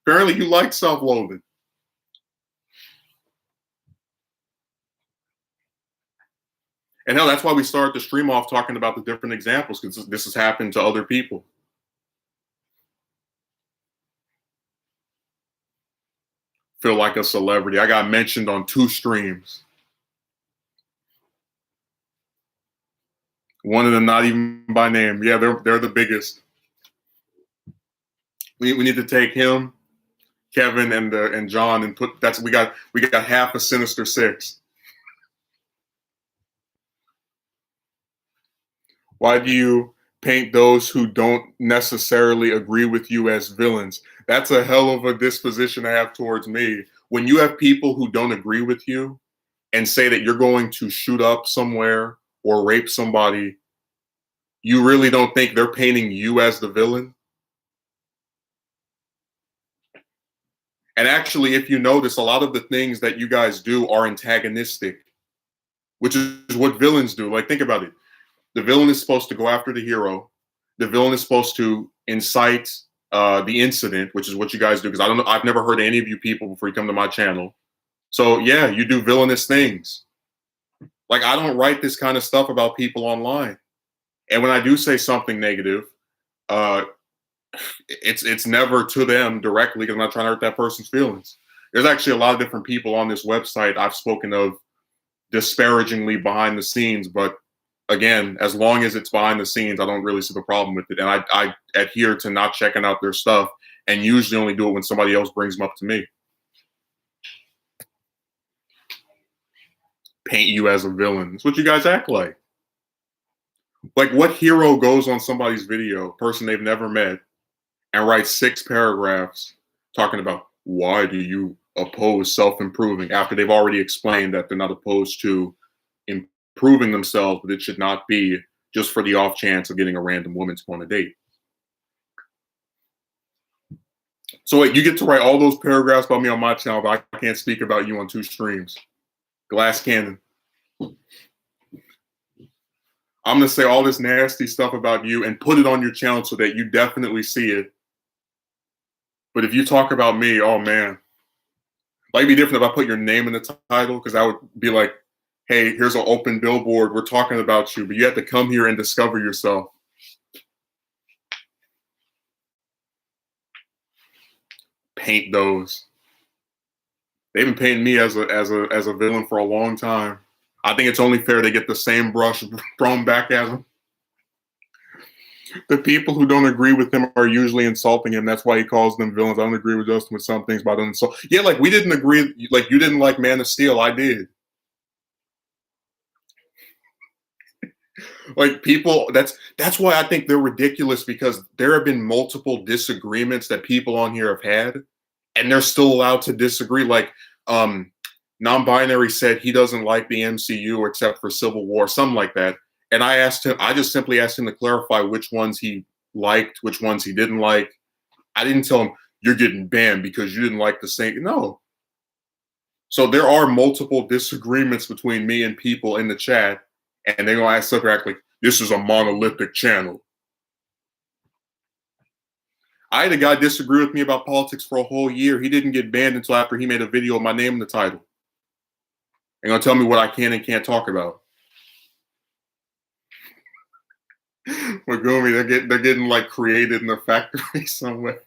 Apparently you like self-loathing. And hell, that's why we started the stream off talking about the different examples, because this has happened to other people. Feel like a celebrity. I got mentioned on 2 streams. One of them not even by name. Yeah, they're the biggest. We need to take him, Kevin, and John, and put we got half a Sinister Six. Why do you paint those who don't necessarily agree with you as villains? That's a hell of a disposition to have towards me. When you have people who don't agree with you and say that you're going to shoot up somewhere or rape somebody, you really don't think they're painting you as the villain? And actually, if you notice, a lot of the things that you guys do are antagonistic, which is what villains do. Like, think about it. The villain is supposed to go after the hero. The villain is supposed to incite the incident, which is what you guys do. Because I don't know, I've never heard any of you people before you come to my channel. So yeah, you do villainous things. Like, I don't write this kind of stuff about people online. And when I do say something negative, it's never to them directly, because I'm not trying to hurt that person's feelings. There's actually a lot of different people on this website I've spoken of disparagingly behind the scenes, but again, as long as it's behind the scenes, I don't really see the problem with it. And I adhere to not checking out their stuff, and usually only do it when somebody else brings them up to me. Paint you as a villain. That's what you guys act like. Like, what hero goes on somebody's video, person they've never met, and writes 6 paragraphs talking about why do you oppose self-improving, after they've already explained that they're not opposed to improving themselves, but it should not be just for the off chance of getting a random woman to go on a date. So wait, you get to write all those paragraphs about me on my channel, but I can't speak about you on 2 streams. Glass cannon. I'm going to say all this nasty stuff about you and put it on your channel so that you definitely see it. But if you talk about me, oh man. Like, it'd be different if I put your name in the title, because I would be like, hey, here's an open billboard. We're talking about you, but you have to come here and discover yourself. Paint those. They've been painting me as a villain for a long time. I think it's only fair they get the same brush thrown back at them. The people who don't agree with him are usually insulting him. That's why he calls them villains. I don't agree with Justin with some things, but I don't insult. Yeah, like we didn't agree. Like you didn't like Man of Steel. I did. Like people, that's why I think they're ridiculous, because there have been multiple disagreements that people on here have had, and they're still allowed to disagree. Like non-binary said he doesn't like the MCU except for Civil War, something like that. And I just simply asked him to clarify which ones he liked, which ones he didn't like. I didn't tell him you're getting banned because you didn't like the same. No. So there are multiple disagreements between me and people in the chat, and they're gonna act like this is a monolithic channel. I had a guy disagree with me about politics for a whole year. He didn't get banned until after he made a video with my name in the title. And gonna tell me what I can and can't talk about. Megumi, they're getting like created in the factory somewhere.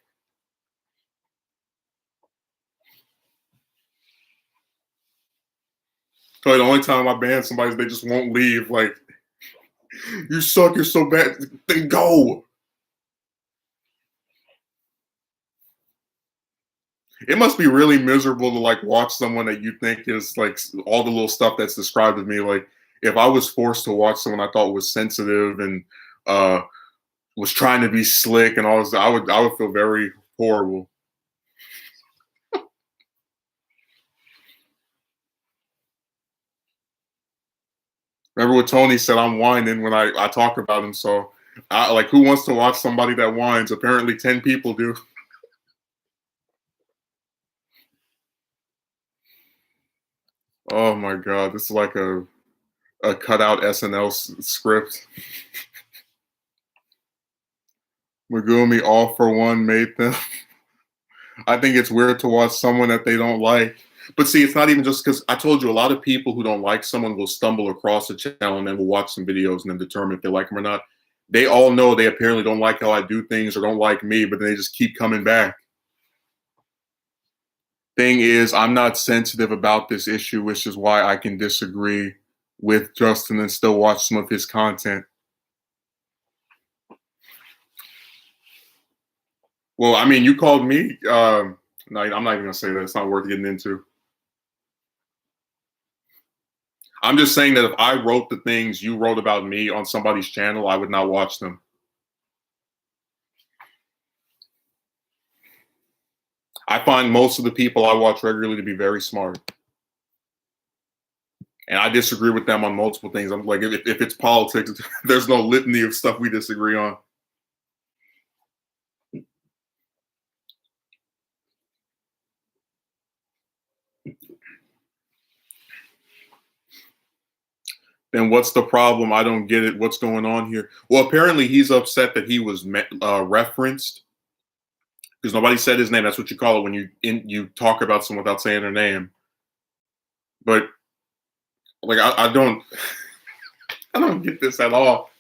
So the only time I ban somebody is they just won't leave. Like, you suck, you're so bad. Then go. It must be really miserable to like watch someone that you think is like all the little stuff that's described of me. Like, if I was forced to watch someone I thought was sensitive and was trying to be slick and all this, I would feel very horrible. Remember what Tony said? I'm whining when I talk about him. So, like, who wants to watch somebody that whines? Apparently, 10 people do. Oh my God, this is like a cutout SNL script. Megumi, all for one, made them. I think it's weird to watch someone that they don't like. But see, it's not even just because I told you a lot of people who don't like someone will stumble across the channel and then will watch some videos and then determine if they like them or not. They all know they apparently don't like how I do things or don't like me, but they just keep coming back. Thing is, I'm not sensitive about this issue, which is why I can disagree with Justin and still watch some of his content. Well, I mean, you called me. No, I'm not even gonna say that. It's not worth getting into. I'm just saying that if I wrote the things you wrote about me on somebody's channel, I would not watch them. I find most of the people I watch regularly to be very smart. And I disagree with them on multiple things. I'm like, if it's politics, there's no litany of stuff we disagree on. Then what's the problem? I don't get it. What's going on here? Well, apparently he's upset that he was referenced because nobody said his name. That's what you call it when you talk about someone without saying their name. But like, I don't get this at all.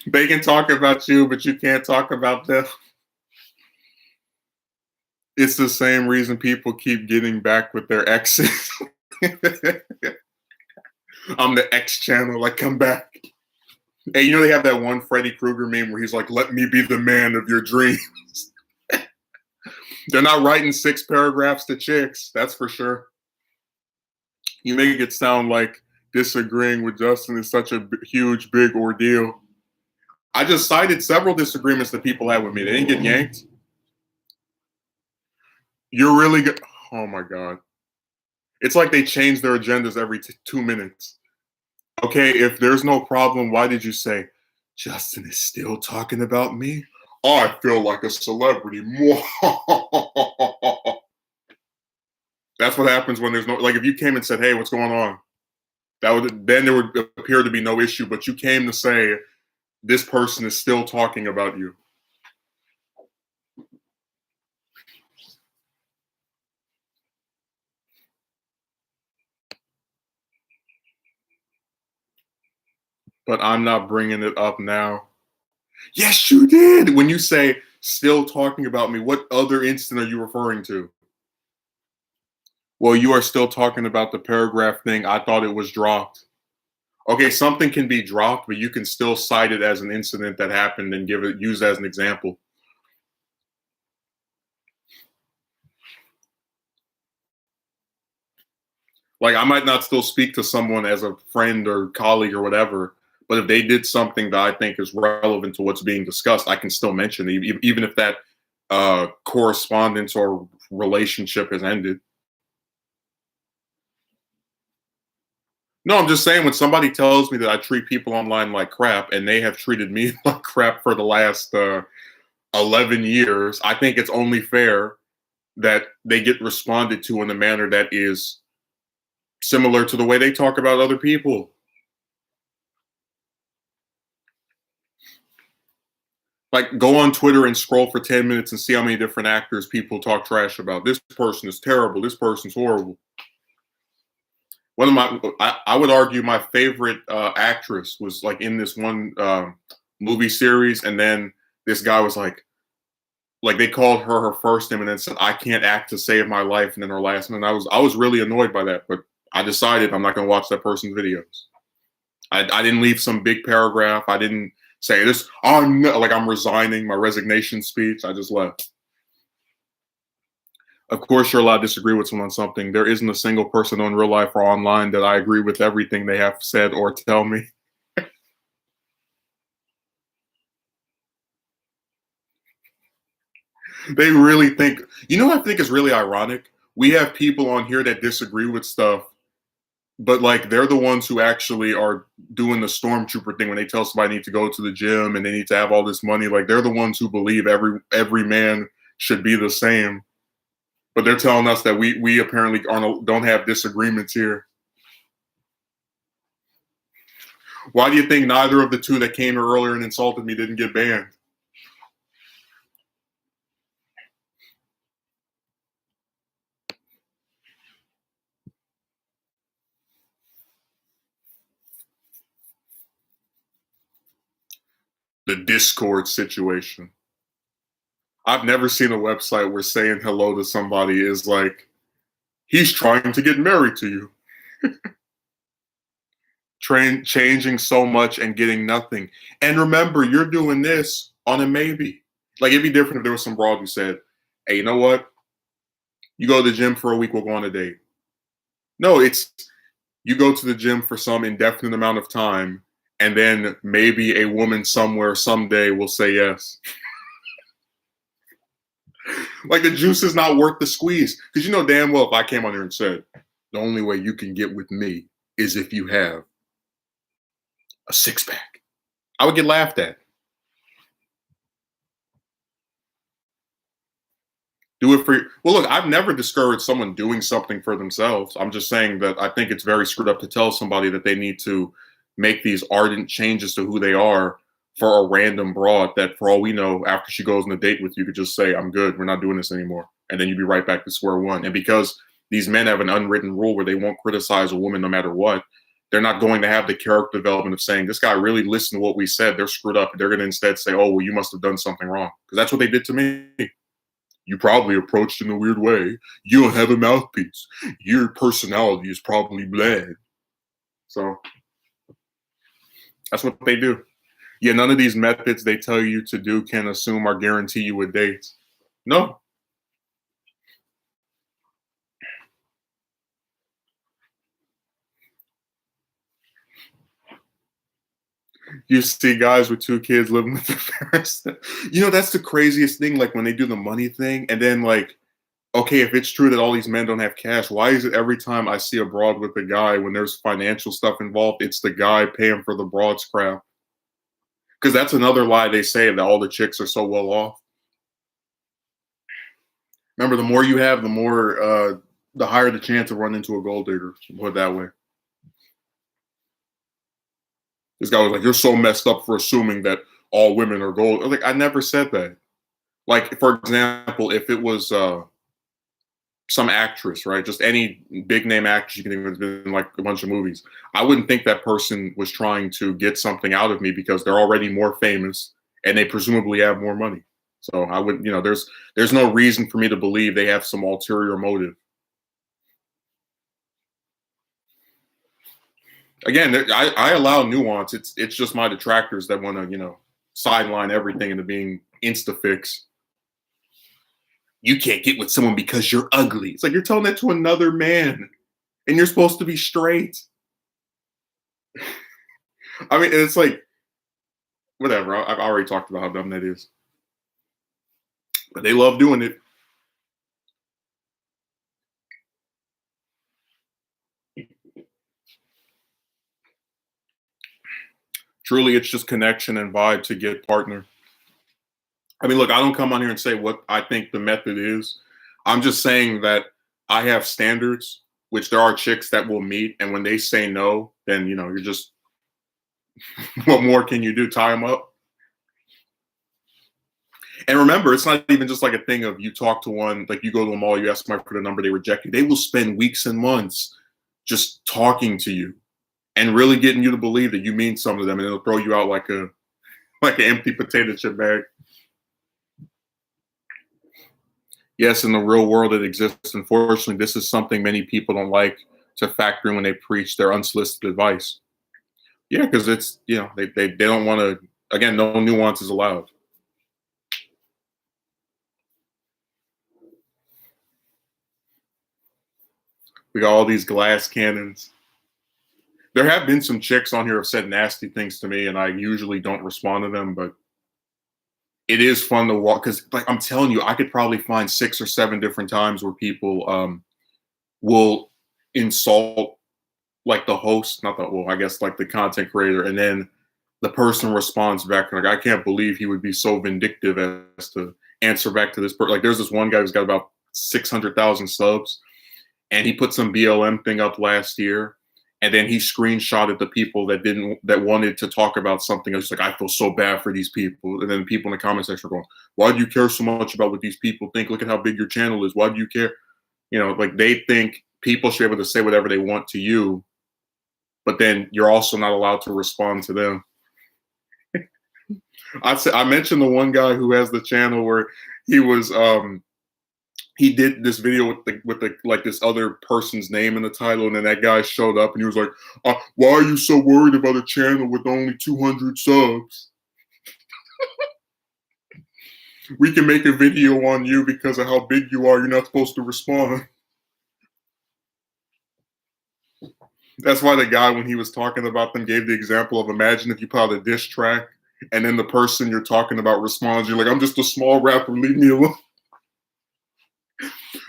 They can talk about you, but you can't talk about them. It's the same reason people keep getting back with their exes. I'm the X channel, like, come back. Hey, you know they have that one Freddy Krueger meme where he's like, let me be the man of your dreams. They're not writing 6 paragraphs to chicks, that's for sure. You make it sound like disagreeing with Justin is such a huge, big ordeal. I just cited several disagreements that people had with me. They didn't get yanked. You're really good. Oh my God. It's like they change their agendas every 2 minutes. Okay, if there's no problem, why did you say, Justin is still talking about me? I feel like a celebrity. That's what happens when there's no, like, if you came and said, hey, what's going on? Then there would appear to be no issue, but you came to say, this person is still talking about you. but I'm not bringing it up now. Yes, you did. When you say still talking about me, what other instant are you referring to? Well, you are still talking about the paragraph thing. I thought it was dropped. Okay, something can be dropped, but you can still cite it as an incident that happened and use it as an example. Like, I might not still speak to someone as a friend or colleague or whatever, but if they did something that I think is relevant to what's being discussed, I can still mention it, even if that correspondence or relationship has ended. No, I'm just saying when somebody tells me that I treat people online like crap and they have treated me like crap for the last 11 years, I think it's only fair that they get responded to in a manner that is similar to the way they talk about other people. Like, go on Twitter and scroll for 10 minutes and see how many different actors people talk trash about. This person is terrible. This person's horrible. One of I would argue my favorite actress was like in this one movie series, and then this guy was like they called her first name and then said, "I can't act to save my life," and then her last name. And I was really annoyed by that, but I decided I'm not going to watch that person's videos. I didn't leave some big paragraph. I didn't say this. Oh no, like I'm resigning my resignation speech. I just left. Of course, you're allowed to disagree with someone on something. There isn't a single person in real life or online that I agree with everything they have said or tell me. They really think, you know what I think is really ironic? We have people on here that disagree with stuff, but like they're the ones who actually are doing the stormtrooper thing when they tell somebody they need to go to the gym and they need to have all this money. Like they're the ones who believe every man should be the same. But they're telling us that we apparently don't have disagreements here. Why do you think neither of the two that came here earlier and insulted me didn't get banned? The Discord situation. I've never seen a website where saying hello to somebody is like, he's trying to get married to you. Changing so much and getting nothing. And remember, you're doing this on a maybe. Like, it'd be different if there was some broad who said, hey, you know what? You go to the gym for a week, we'll go on a date. No, it's you go to the gym for some indefinite amount of time, and then maybe a woman somewhere someday will say yes. Like, the juice is not worth the squeeze. Because you know damn well if I came on here and said, the only way you can get with me is if you have a six-pack, I would get laughed at. Do it for well, look, I've never discouraged someone doing something for themselves. I'm just saying that I think it's very screwed up to tell somebody that they need to make these ardent changes to who they are for a random broad that, for all we know, after she goes on a date with you, could just say, I'm good, we're not doing this anymore. And then you'd be right back to square one. And because these men have an unwritten rule where they won't criticize a woman no matter what, they're not going to have the character development of saying, this guy really listened to what we said, they're screwed up. They're going to instead say, oh, well, you must have done something wrong. Because that's what they did to me. You probably approached in a weird way. You don't have a mouthpiece. Your personality is probably bland. So that's what they do. Yeah, none of these methods they tell you to do can assume or guarantee you a date. No. You see guys with 2 kids living with their parents. You know, that's the craziest thing. Like when they do the money thing, and then like, okay, if it's true that all these men don't have cash, why is it every time I see a broad with a guy, when there's financial stuff involved, it's the guy paying for the broad's crap? Because that's another lie they say, that all the chicks are so well off. Remember, the more you have, the higher the chance of running into a gold digger. Put it that way. This guy was like, "You're so messed up for assuming that all women are gold." I was like, I never said that. Like, for example, if it was some actress, right? Just any big name actress you can think of has been in like a bunch of movies. I wouldn't think that person was trying to get something out of me because they're already more famous and they presumably have more money. So I wouldn't, there's no reason for me to believe they have some ulterior motive. Again, I allow nuance. It's just my detractors that want to, sideline everything into being insta fix. You can't get with someone because you're ugly. It's like you're telling that to another man, and you're supposed to be straight. I mean, it's like whatever. I've already talked about how dumb that is, but they love doing it. Truly, it's just connection and vibe to get partner. I mean, look, I don't come on here and say what I think the method is. I'm just saying that I have standards, which there are chicks that will meet, and when they say no, then you're just what more can you do? Tie them up. And remember, it's not even just like a thing of you talk to one, like you go to a mall, you ask them for the number, they reject you. They will spend weeks and months just talking to you and really getting you to believe that you mean something to them, and it'll throw you out like an empty potato chip bag. Yes, in the real world it exists. Unfortunately, this is something many people don't like to factor in when they preach their unsolicited advice. Yeah, because it's they don't want to. Again, no nuance is allowed. We got all these glass cannons. There have been some chicks on here who have said nasty things to me, and I usually don't respond to them, but it is fun to walk because, like, I'm telling you, I could probably find 6 or 7 different times where people will insult like the host, not the well, I guess like the content creator, and then the person responds back like, I can't believe he would be so vindictive as to answer back to this person. Like, there's this one guy who's got about 600,000 subs, and he put some BLM thing up last year, and then he screenshotted the people that wanted to talk about something. It's like, I feel so bad for these people, and then people in the comment section are going, "Why do you care so much about what these people think? Look at how big your channel is. Why do you care?" Like they think people should be able to say whatever they want to you, but then you're also not allowed to respond to them. I mentioned the one guy who has the channel where he did this video with the like this other person's name in the title, and then that guy showed up and he was like, "Why are you so worried about a channel with only 200 subs? We can make a video on you because of how big you are. You're not supposed to respond." That's why the guy, when he was talking about them, gave the example of imagine if you put out a diss track and then the person you're talking about responds, you're like, "I'm just a small rapper, leave me alone."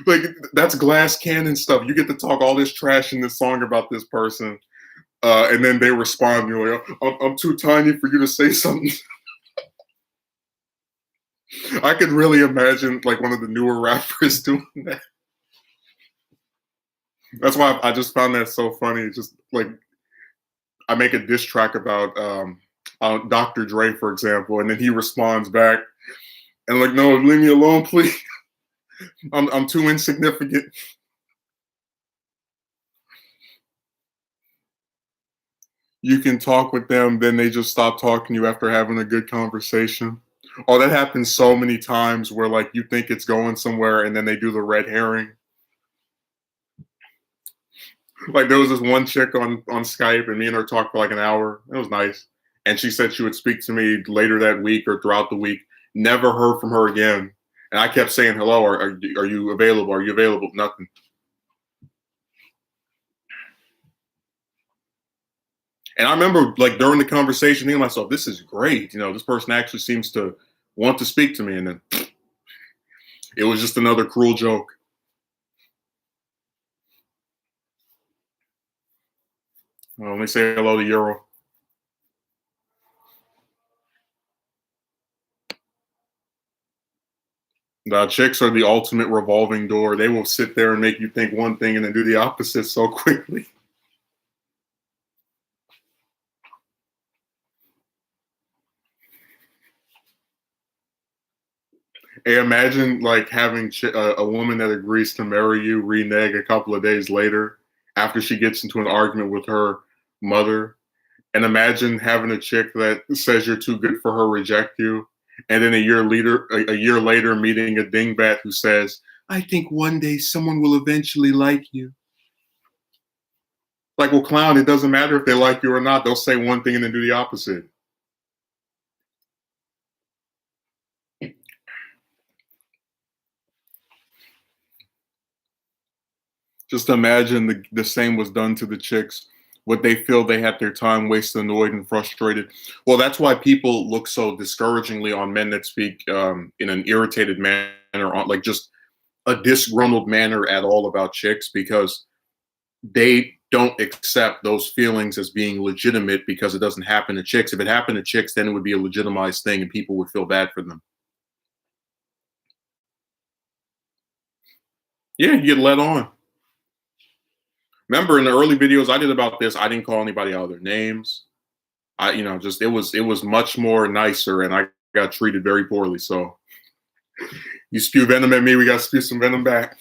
Like, that's glass cannon stuff. You get to talk all this trash in this song about this person, and then they respond, you're like, I'm too tiny for you to say something. I could really imagine like one of the newer rappers doing that. That's why I just found that so funny. Just like I make a diss track about Dr. Dre, for example, and then he responds back and like, "No, leave me alone, please. I'm too insignificant." You can talk with them, then they just stop talking to you after having a good conversation. Oh, that happens so many times where like you think it's going somewhere and then they do the red herring. Like there was this one chick on Skype and me and her talked for like an hour. It was nice. And she said she would speak to me later that week or throughout the week. Never heard from her again. And I kept saying, "Hello, are you available? Are you available?" Nothing. And I remember like during the conversation thinking to myself, this is great. This person actually seems to want to speak to me. And then it was just another cruel joke. Let me say hello to Euro. The chicks are the ultimate revolving door. They will sit there and make you think one thing and then do the opposite so quickly. Hey, imagine like having a woman that agrees to marry you renege a couple of days later after she gets into an argument with her mother. And imagine having a chick that says you're too good for her reject you, and then a year later, meeting a dingbat who says, "I think one day someone will eventually like you." Like, well, clown, it doesn't matter if they like you or not. They'll say one thing and then do the opposite. Just imagine the same was done to the chicks. Would they feel they had their time wasted, annoyed, and frustrated? Well, that's why people look so discouragingly on men that speak in an irritated manner, on like just a disgruntled manner at all about chicks, because they don't accept those feelings as being legitimate because it doesn't happen to chicks. If it happened to chicks, then it would be a legitimized thing and people would feel bad for them. Yeah, you get led on. Remember in the early videos I did about this, I didn't call anybody out their names. Just it was much more nicer, and I got treated very poorly. So you spew venom at me, we got to spew some venom back.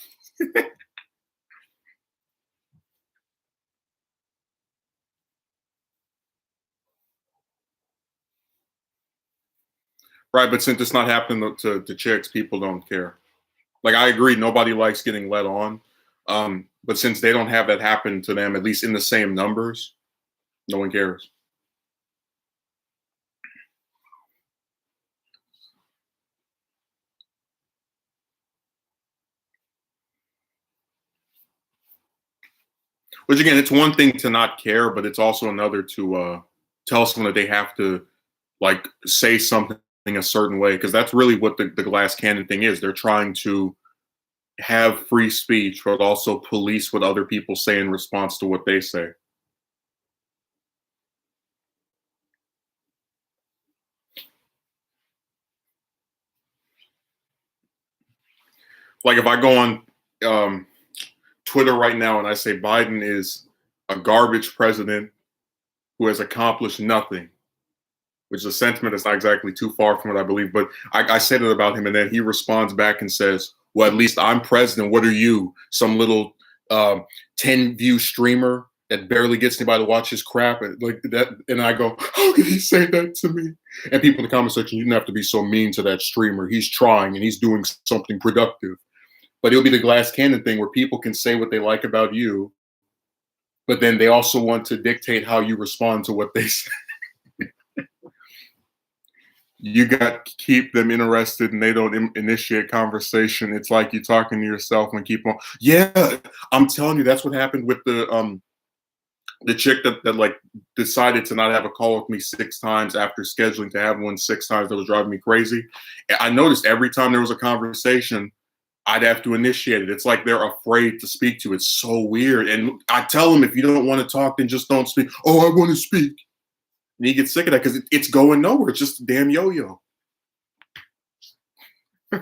Right, but since it's not happening to chicks, people don't care. Like I agree, nobody likes getting led on. But since they don't have that happen to them, at least in the same numbers, no one cares. Which again, it's one thing to not care, but it's also another to tell someone that they have to like say something a certain way, because that's really what the glass cannon thing is. They're trying to have free speech, but also police what other people say in response to what they say. Like if I go on um, Twitter right now and I say Biden is a garbage president who has accomplished nothing, which is a sentiment that's not exactly too far from what I believe, but I said it about him, and then he responds back and says, "Well, at least I'm president. What are you, some little 10-view streamer that barely gets anybody to watch his crap?" And like that, and I go, "How can he say that to me?" And people in the comment section, you didn't have to be so mean to that streamer. He's trying and he's doing something productive. But it'll be the glass cannon thing where people can say what they like about you, but then they also want to dictate how you respond to what they say. You got to keep them interested and they don't initiate conversation. It's like you talking to yourself and keep on. Yeah, I'm telling you, that's what happened with the chick that like decided to not have a call with me 6 times after scheduling to have one 6 times. That was driving me crazy. I noticed every time there was a conversation, I'd have to initiate it. It's like they're afraid to speak to. It's so weird. And I tell them, if you don't want to talk, then just don't speak. Oh, I want to speak. And you get sick of that because it's going nowhere. It's just a damn yo-yo. So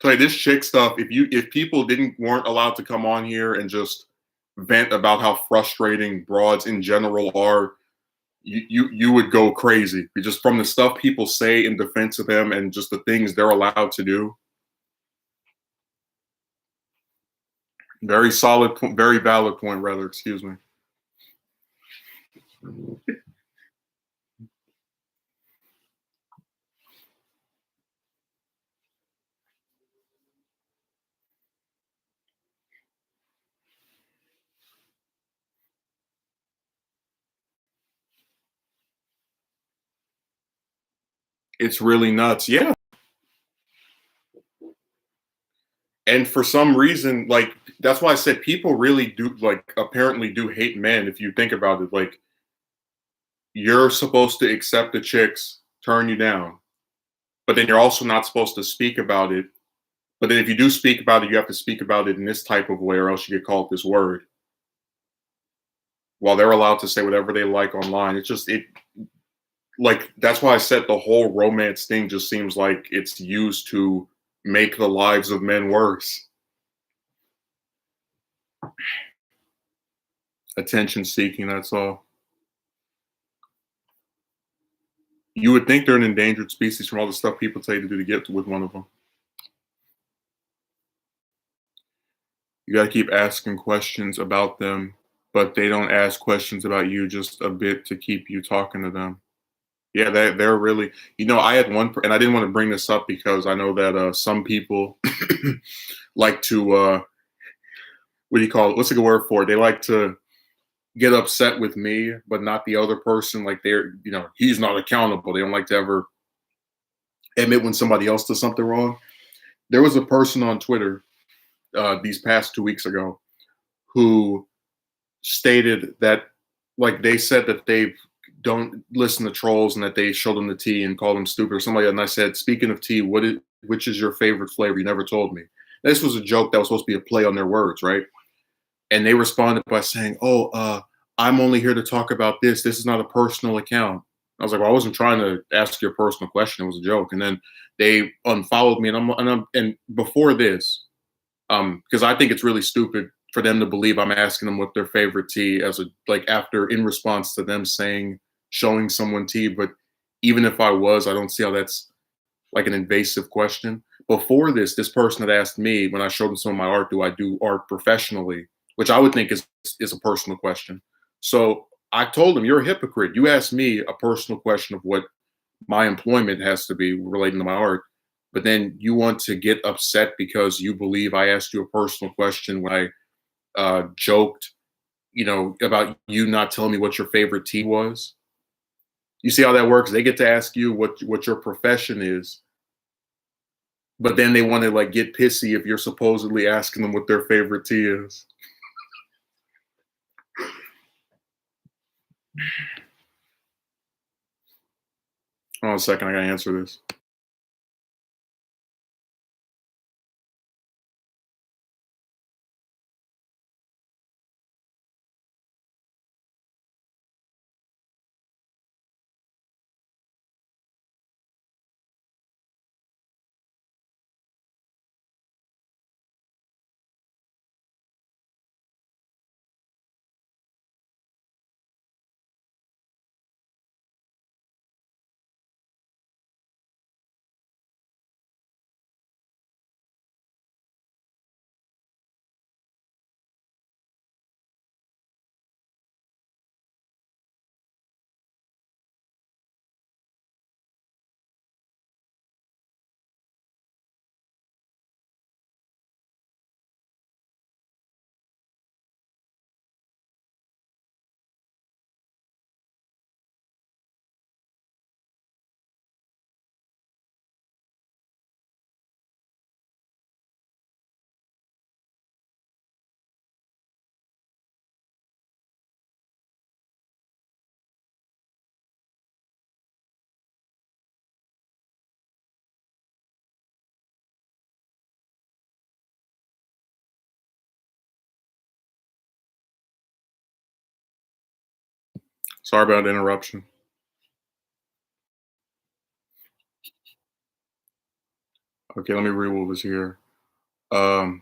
hey, this chick stuff, if people didn't weren't allowed to come on here and just vent about how frustrating broads in general are, you would go crazy. Just from the stuff people say in defense of them and just the things they're allowed to do. Very solid, very valid point, rather, excuse me. It's really nuts. Yeah. And for some reason, like that's why I said people really do like apparently do hate men if you think about it. Like you're supposed to accept the chicks turn you down, but then you're also not supposed to speak about it. But then if you do speak about it, you have to speak about it in this type of way, or else you get called this word. While they're allowed to say whatever they like online, it's just it like that's why I said the whole romance thing just seems like it's used to make the lives of men worse. Attention seeking, that's all. You would think they're an endangered species from all the stuff people tell you to do to get with one of them. You got to keep asking questions about them, but they don't ask questions about you just a bit to keep you talking to them. Yeah, they're really, I had one, and I didn't want to bring this up because I know that some people like to, what do you call it? What's a good word for it? They like to get upset with me, but not the other person. Like he's not accountable. They don't like to ever admit when somebody else does something wrong. There was a person on Twitter these past 2 weeks ago who stated that, like, they said that they don't listen to trolls and that they showed them the tea and called them stupid or something like that. And I said, speaking of tea, which is your favorite flavor? You never told me. This was a joke that was supposed to be a play on their words, right? And they responded by saying, "Oh, I'm only here to talk about this. This is not a personal account." I was like, "Well, I wasn't trying to ask you a personal question. It was a joke." And then they unfollowed me, and before this, because I think it's really stupid for them to believe I'm asking them what their favorite tea as a like after in response to them showing someone tea. But even if I was, I don't see how that's like an invasive question. Before this person had asked me when I showed them some of my art, do I do art professionally? Which I would think is a personal question. So I told him, you're a hypocrite. You asked me a personal question of what my employment has to be relating to my art, but then you want to get upset because you believe I asked you a personal question when I joked, about you not telling me what your favorite tea was. You see how that works? They get to ask you what your profession is, but then they want to like get pissy if you're supposedly asking them what their favorite tea is. Hold on a second, I gotta answer this. Sorry about the interruption. Okay, let me read what was here. Um,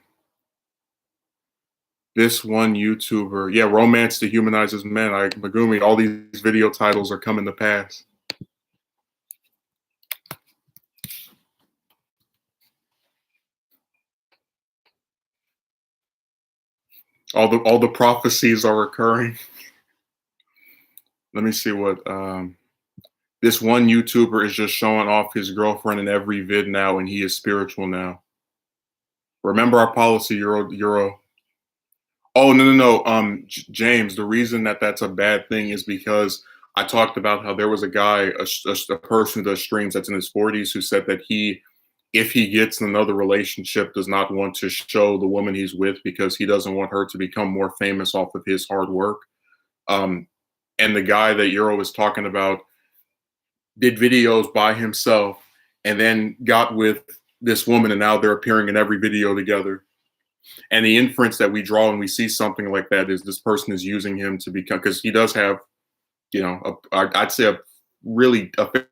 this one YouTuber, yeah, romance dehumanizes men. Megumi, all these video titles are coming to pass. All the prophecies are occurring. Let me see what this one YouTuber is just showing off his girlfriend in every vid now, and he is spiritual now. Remember our policy, Euro. Oh, no, no, no. James, the reason that that's a bad thing is because I talked about how there was a guy, a person who does streams that's in his 40s, who said that if he gets in another relationship, does not want to show the woman he's with because he doesn't want her to become more famous off of his hard work. Um, and the guy that Euro was talking about did videos by himself and then got with this woman, and now they're appearing in every video together. And the inference that we draw when we see something like that is this person is using him to become, because he does have, I'd say a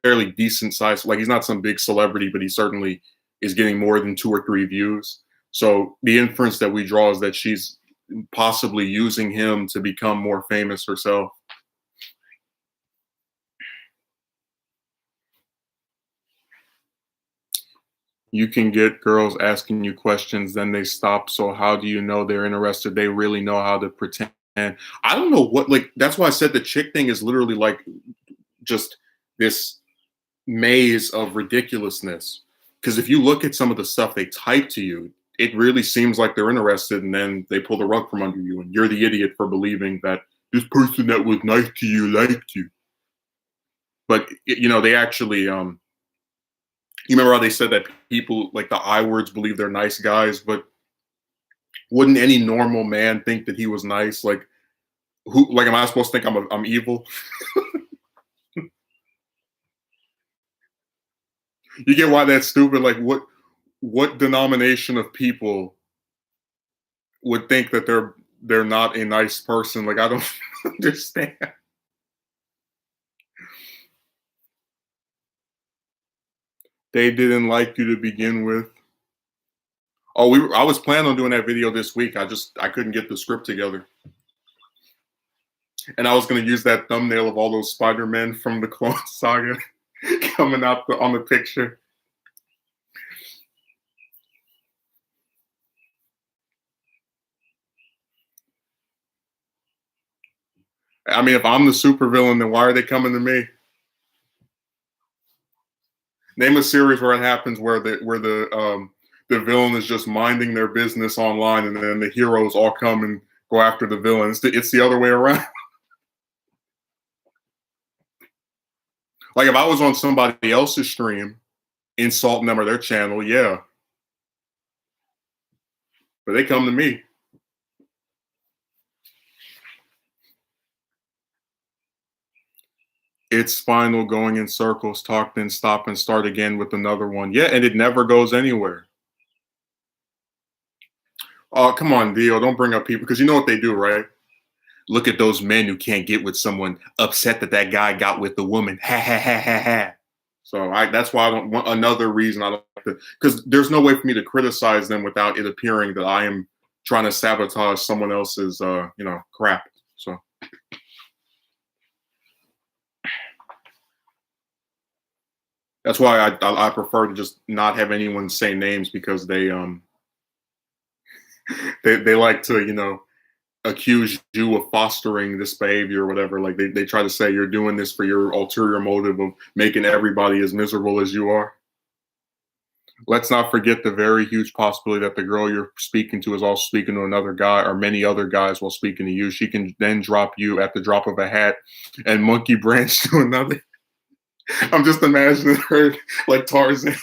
fairly decent size. Like, he's not some big celebrity, but he certainly is getting more than 2 or 3 views. So the inference that we draw is that she's possibly using him to become more famous herself. You can get girls asking you questions, then they stop. So how do you know they're interested? They really know how to pretend. I don't know what, like, that's why I said the chick thing is literally like just this maze of ridiculousness. Because if you look at some of the stuff they type to you, it really seems like they're interested, and then they pull the rug from under you, and you're the idiot for believing that this person that was nice to you liked you. But they actually, you remember how they said that people like the I words believe they're nice guys, but wouldn't any normal man think that he was nice? Like, who? Like, am I supposed to think I'm evil? You get why that's stupid? Like, what denomination of people would think that they're not a nice person? Like, I don't understand. They didn't like you to begin with. Oh, I was planning on doing that video this week. I couldn't get the script together. And I was going to use that thumbnail of all those Spider-Men from the Clone Saga coming out on the picture. I mean, if I'm the supervillain, then why are they coming to me? Name a series where it happens where the villain is just minding their business online, and then the heroes all come and go after the villain. It's the other way around. Like, if I was on somebody else's stream, insulting them or their channel, yeah. But they come to me. It's Spinal going in circles, talk, then stop and start again with another one. Yeah, and it never goes anywhere. Oh, come on, Dio. Don't bring up people, because you know what they do, right? Look at those men who can't get with someone, upset that that guy got with the woman. Ha ha ha ha ha. So that's why I don't want, another reason I don't like to, because there's no way for me to criticize them without it appearing that I am trying to sabotage someone else's crap. So that's why I prefer to just not have anyone say names, because they like to accuse you of fostering this behavior or whatever. Like, they try to say you're doing this for your ulterior motive of making everybody as miserable as you are. Let's not forget the very huge possibility that the girl you're speaking to is also speaking to another guy or many other guys while speaking to you. She can then drop you at the drop of a hat and monkey branch to another. I'm just imagining her like Tarzan.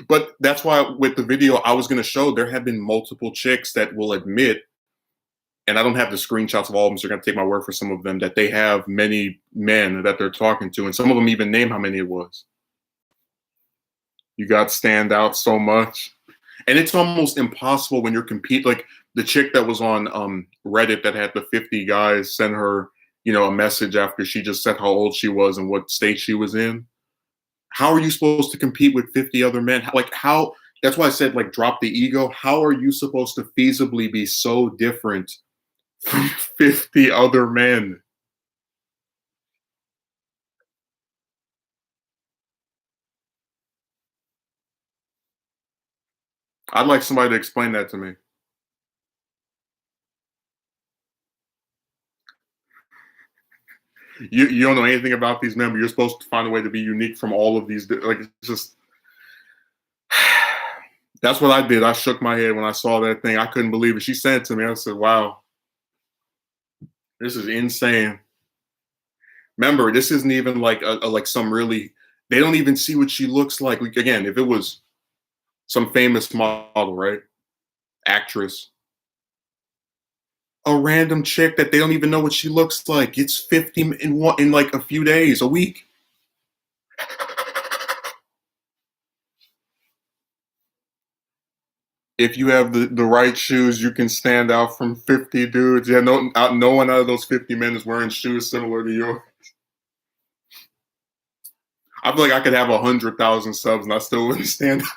But that's why with the video I was going to show, there have been multiple chicks that will admit, and I don't have the screenshots of all of them, so you're going to take my word for some of them, that they have many men that they're talking to, and some of them even name how many it was. You got stand out so much. And it's almost impossible when you're like the chick that was on Reddit that had the 50 guys send her, a message after she just said how old she was and what state she was in. How are you supposed to compete with 50 other men? How that's why I said, like, drop the ego. How are you supposed to feasibly be so different from 50 other men? I'd like somebody to explain that to me. You don't know anything about these men, but you're supposed to find a way to be unique from all of these. Like, it's just, that's what I did. I shook my head when I saw that thing. I couldn't believe it. She sent it to me. I said, wow, this is insane. Remember, this isn't even like like some really, they don't even see what she looks like. Again, if it was some famous model, right? Actress, a random chick that they don't even know what she looks like. It's 50 in like a few days, a week. If you have the right shoes, you can stand out from 50 dudes. Yeah, no one out of those 50 men is wearing shoes similar to yours. I feel like I could have 100,000 subs and I still wouldn't stand out.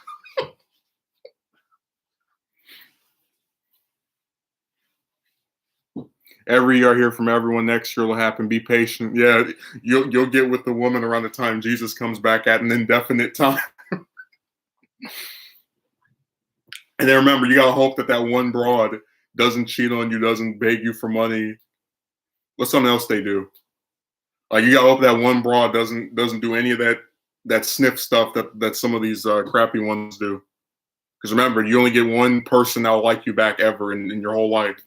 Every year I hear from everyone, next year will happen. Be patient. Yeah, you'll get with the woman around the time Jesus comes back at an indefinite time. And then remember, you gotta hope that that one broad doesn't cheat on you, doesn't beg you for money. What's something else they do? Like you gotta hope that one broad doesn't do any of that sniff stuff that some of these crappy ones do. Because remember, you only get one person that'll like you back ever in your whole life.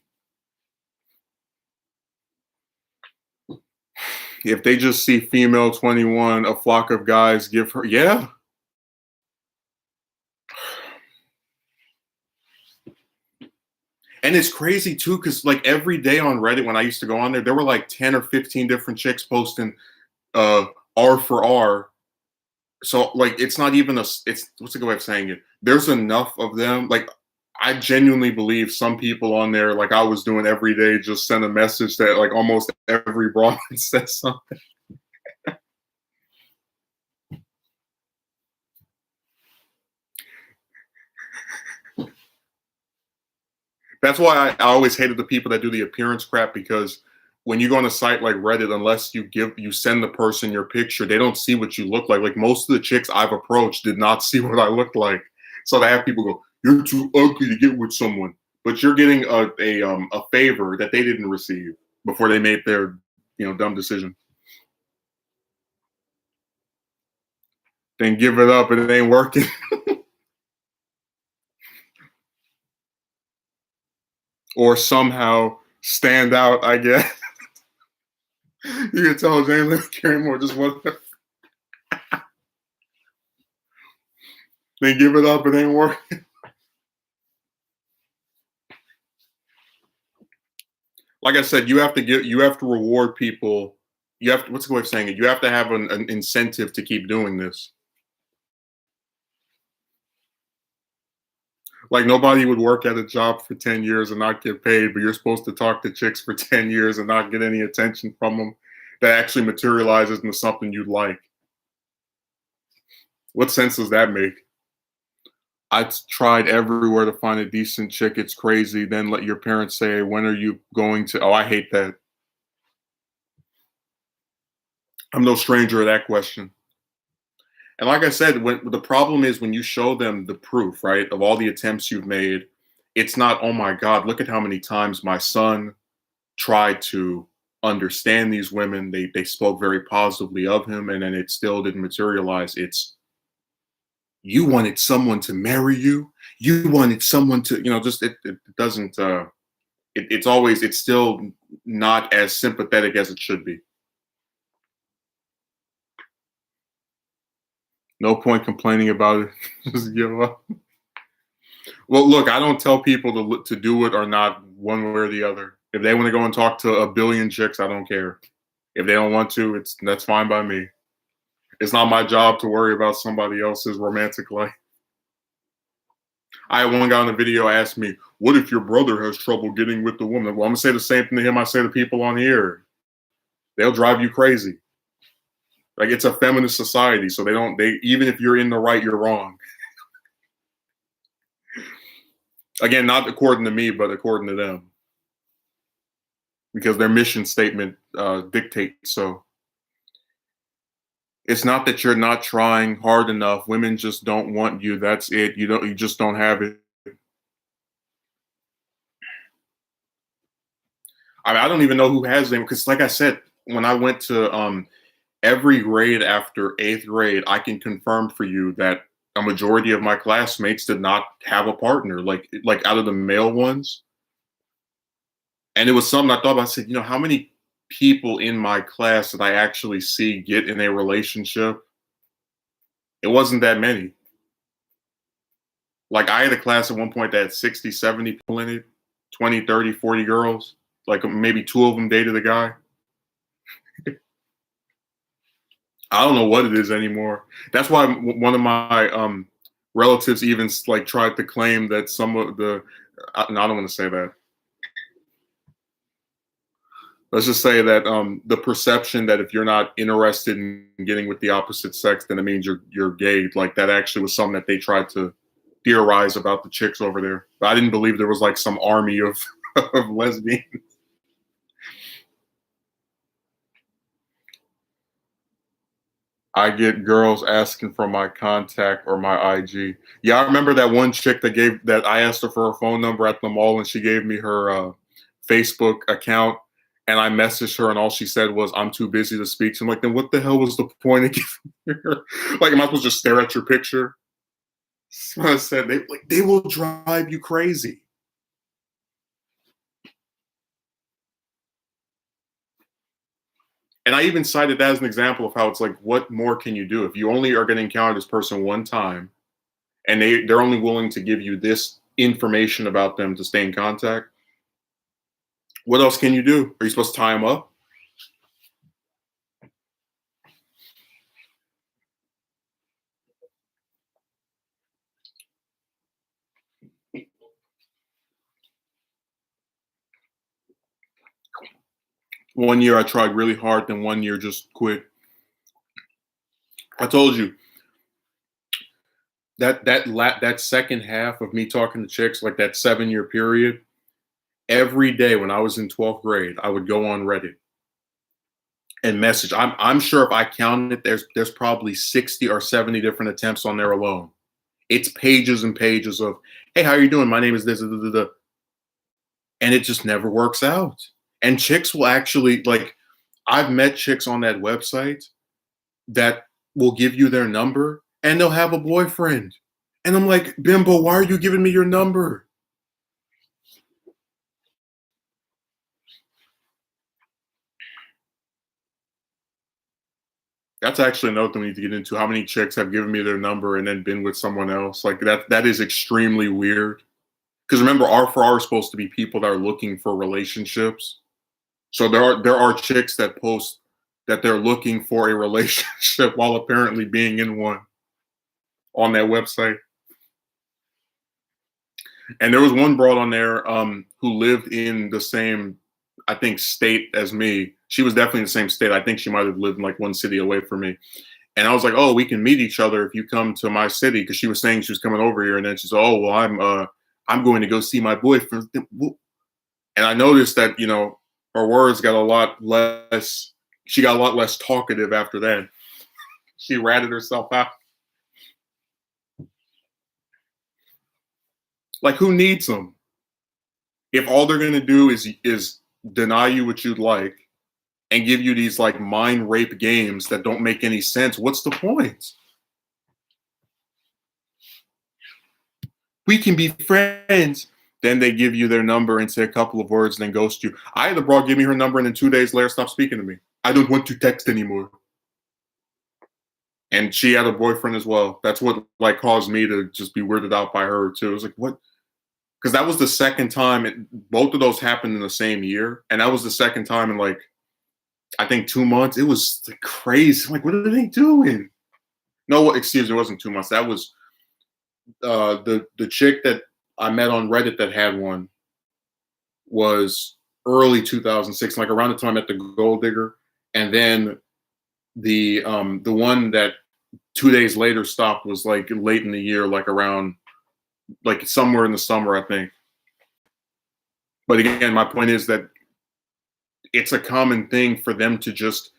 If they just see female 21, a flock of guys give her, yeah. And it's crazy too, because like every day on Reddit when I used to go on there, there were like 10 or 15 different chicks posting R for R. So like it's not even it's what's a good way of saying it? There's enough of them. Like I genuinely believe some people on there, like I was doing every day, just send a message that like almost every broad says something. That's why I always hated the people that do the appearance crap, because when you go on a site like Reddit, unless you send the person your picture, they don't see what you look like. Like most of the chicks I've approached did not see what I looked like. So to have people go, "You're too ugly to get with someone," but you're getting a favor that they didn't receive before they made their dumb decision. Then give it up and it ain't working. Or somehow stand out, I guess. You can tell Jane Lynn Carey Moore just whatever. Then give it up, it ain't working. Like I said, you have to reward people. You have to, what's the way of saying it? You have to have an incentive to keep doing this. Like nobody would work at a job for 10 years and not get paid, but you're supposed to talk to chicks for 10 years and not get any attention from them that actually materializes into something you'd like. What sense does that make? I tried everywhere to find a decent chick. It's crazy. Then let your parents say, "When are you going to?" Oh, I hate that. I'm no stranger to that question. And like I said, when the problem is when you show them the proof, right, of all the attempts you've made, it's not, "Oh my God, look at how many times my son tried to understand these women. They spoke very positively of him, and then it still didn't materialize." It's, you wanted someone to marry you. You wanted someone to, just it doesn't. It's still not as sympathetic as it should be. No point complaining about it. Just give up. Well, look, I don't tell people to do it or not one way or the other. If they want to go and talk to a billion chicks, I don't care. If they don't want to, that's fine by me. It's not my job to worry about somebody else's romantic life. I had one guy on the video ask me, "What if your brother has trouble getting with the woman?" Well, I'm gonna say the same thing to him I say to people on here. They'll drive you crazy. Like it's a feminist society, so they even if you're in the right, you're wrong. Again, not according to me, but according to them, because their mission statement dictates so. It's not that you're not trying hard enough. Women just don't want you. That's it. You just don't have it. I don't even know who has them, because like I said, when I went to every grade after eighth grade, I can confirm for you that a majority of my classmates did not have a partner, like out of the male ones. And it was something I thought about. I said, how many people in my class that I actually see get in a relationship? It wasn't that many. Like I had a class at one point that had 60, 70 people in it, 20, 30, 40 girls. Like maybe two of them dated a guy. I don't know what it is anymore. That's why one of my relatives even like tried to claim that some of the. No, I don't want to say that. Let's just say that the perception that if you're not interested in getting with the opposite sex, then it means you're gay. Like that actually was something that they tried to theorize about the chicks over there. But I didn't believe there was like some army of of lesbians. I get girls asking for my contact or my IG. Yeah, I remember that one chick that I asked her for her phone number at the mall, and she gave me her Facebook account, and I messaged her, and all she said was, "I'm too busy to speak." So I'm like, then what the hell was the point of giving her? Like, am I supposed to just stare at your picture? So I said they will drive you crazy. And I even cited that as an example of how it's like, what more can you do if you only are going to encounter this person one time, and they're only willing to give you this information about them to stay in contact? What else can you do? Are you supposed to tie them up? One year I tried really hard, then one year just quit. I told you that second half of me talking to chicks, like that 7 year period, every day when I was in 12th grade, I would go on Reddit and message. I'm sure if I counted, there's probably 60 or 70 different attempts on there alone. It's pages and pages of, hey, how are you doing? My name is this, da, da, da, da. And it just never works out. And chicks will actually, like, I've met chicks on that website that will give you their number and they'll have a boyfriend. And I'm like, Bimbo, why are you giving me your number? That's actually another thing we need to get into. How many chicks have given me their number and then been with someone else? Like that is extremely weird. Because remember, R4R is supposed to be people that are looking for relationships. So there are chicks that post that they're looking for a relationship while apparently being in one on that website. And there was one broad on there who lived in the same, I think, state as me. She was definitely in the same state. I think she might have lived in like one city away from me. And I was like, "Oh, we can meet each other if you come to my city," because she was saying she was coming over here. And then she said, "Oh, well, I'm going to go see my boyfriend." And I noticed that her words got a lot less. She got a lot less talkative after that. She ratted herself out. Like, who needs them? If all they're gonna do is deny you what you'd like and give you these like mind rape games that don't make any sense, what's the point? We can be friends. Then they give you their number and say a couple of words and then ghost you. I had a broad give me her number and then 2 days later stop speaking to me. I don't want to text anymore. And she had a boyfriend as well. That's what like caused me to just be weirded out by her too. It was like, what? Because that was the second time. Both of those happened in the same year, and that was the second time in like I think 2 months. It was like crazy. I'm like, what are they doing? No, excuse me, it wasn't 2 months. That was the chick that I met on Reddit that had one was early 2006, like around the time I met the gold digger, and then the one that 2 days later stopped was like late in the year, like around like somewhere in the summer, I think. But again, my point is that it's a common thing for them to just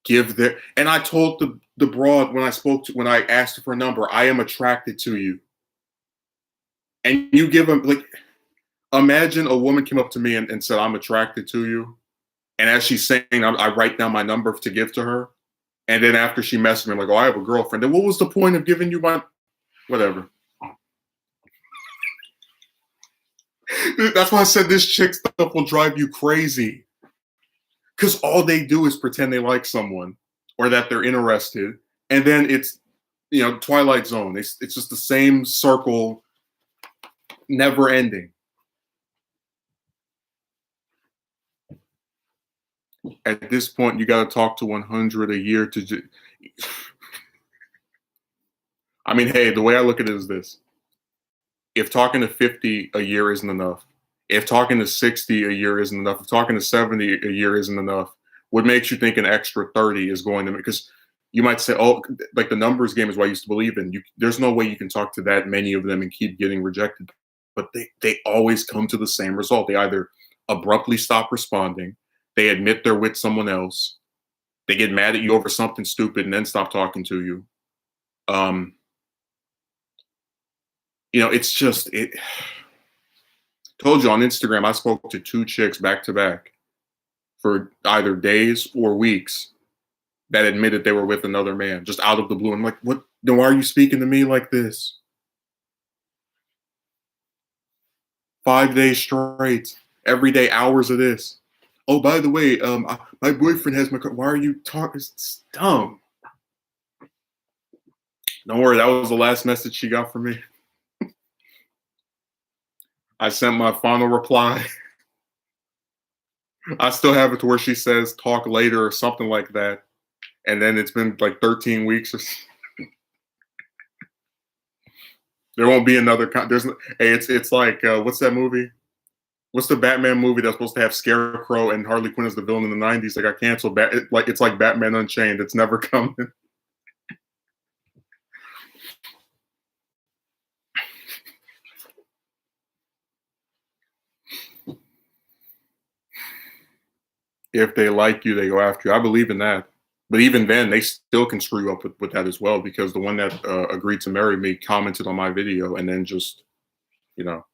give their. And I told the broad when I asked her for a number, I am attracted to you, and you give them like. Imagine a woman came up to me and said, "I'm attracted to you," and as she's saying, I write down my number to give to her, and then after she messaged me, I'm like, "Oh, I have a girlfriend." Then what was the point of giving you my whatever? That's why I said this chick stuff will drive you crazy. Because all they do is pretend they like someone or that they're interested. And then it's, Twilight Zone. It's just the same circle, never ending. At this point, you got to talk to 100 a year to. I mean, hey, the way I look at it is this: if talking to 50 a year isn't enough, if talking to 60 a year isn't enough, if talking to 70 a year isn't enough, what makes you think an extra 30 is going to make? Because you might say, oh, like the numbers game is what I used to believe in. There's no way you can talk to that many of them and keep getting rejected. But they always come to the same result. They either abruptly stop responding, they admit they're with someone else, They get mad at you over something stupid and then stop talking to you. Um, it's just it. Told you on Instagram, I spoke to two chicks back to back for either days or weeks that admitted they were with another man just out of the blue. I'm like, what? Then why are you speaking to me like this? 5 days straight, every day, hours of this. Oh, by the way, my boyfriend has my car. Why are you talking? It's dumb. Don't worry, that was the last message she got from me. I sent my final reply. I still have it to where she says talk later or something like that. And then it's been like 13 weeks or there won't be another there's hey, it's like what's that movie? What's the Batman movie that's supposed to have Scarecrow and Harley Quinn as the villain in the 90s that got canceled? It's like Batman Unchained. It's never coming. If they like you, they go after you. I believe in that. But even then, they still can screw you up with that as well because the one that agreed to marry me commented on my video and then just, you know,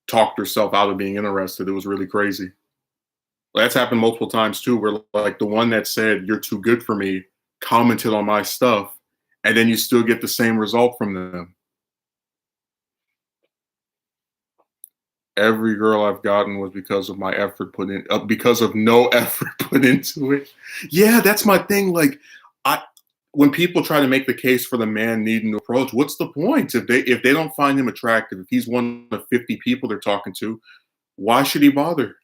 talked herself out of being interested. It was really crazy. That's happened multiple times too, where like the one that said you're too good for me commented on my stuff, and then you still get the same result from them. Every girl I've gotten was because of my effort put in, because of no effort put into it. Yeah, that's my thing. Like, I when people try to make the case for the man needing to approach, what's the point if they don't find him attractive? If he's one of 50 people they're talking to, why should he bother?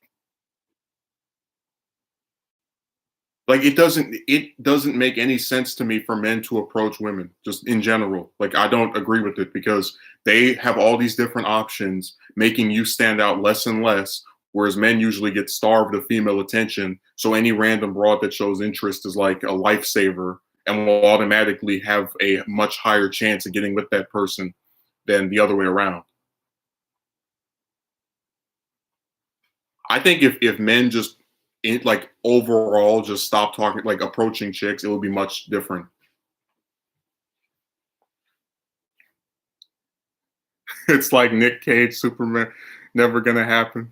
Like it doesn't make any sense to me for men to approach women just in general. Like I don't agree with it because they have all these different options making you stand out less and less, whereas men usually get starved of female attention. So any random broad that shows interest is like a lifesaver and will automatically have a much higher chance of getting with that person than the other way around. I think if men just like overall just stop talking like approaching chicks, it would be much different. It's like Nick Cage, Superman, never gonna happen.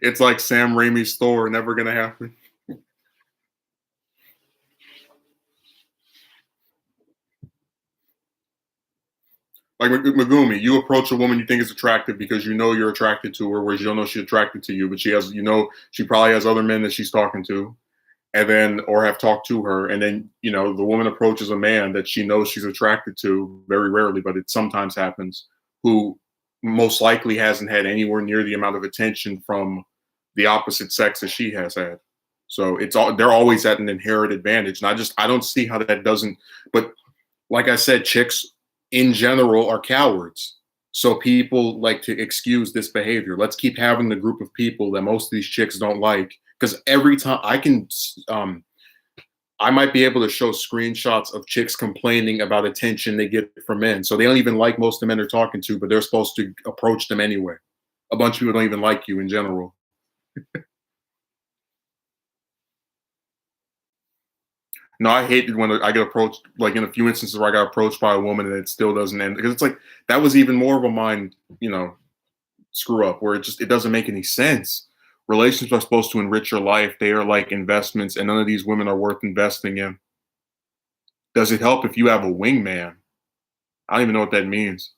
It's like Sam Raimi's Thor, never gonna happen. Like Megumi, you approach a woman you think is attractive because you know you're attracted to her, whereas you don't know she's attracted to you, but she has, she probably has other men that she's talking to, and then or have talked to her, and then the woman approaches a man that she knows she's attracted to, very rarely, but it sometimes happens, who most likely hasn't had anywhere near the amount of attention from the opposite sex as she has had. So they're always at an inherent advantage, and I don't see how that doesn't. But like I said, chicks in general are cowards. So people like to excuse this behavior. Let's keep having the group of people that most of these chicks don't like. Because every time I might be able to show screenshots of chicks complaining about attention they get from men. So they don't even like most of the men they're talking to, but they're supposed to approach them anyway. A bunch of people don't even like you in general. No, I hate it when I get approached, like in a few instances where I got approached by a woman and it still doesn't end. Because it's like that was even more of a mind, screw up where it doesn't make any sense. Relationships are supposed to enrich your life. They are like investments, and none of these women are worth investing in. Does it help if you have a wingman? I don't even know what that means.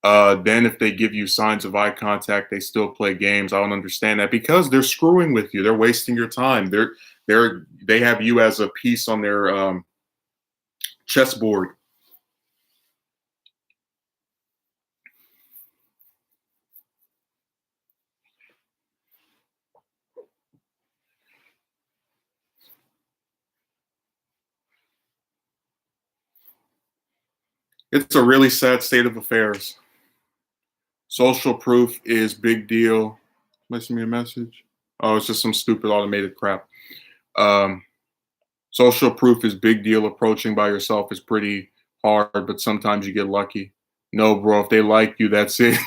Then if they give you signs of eye contact, they still play games. I don't understand that because they're screwing with you. They're wasting your time. They have you as a piece on their chessboard. It's a really sad state of affairs. Social proof is big deal. Listen me a message. Oh, it's just some stupid automated crap. Um, Social proof is big deal. Approaching by yourself is pretty hard, but sometimes you get lucky. No, bro, if they like you, that's it.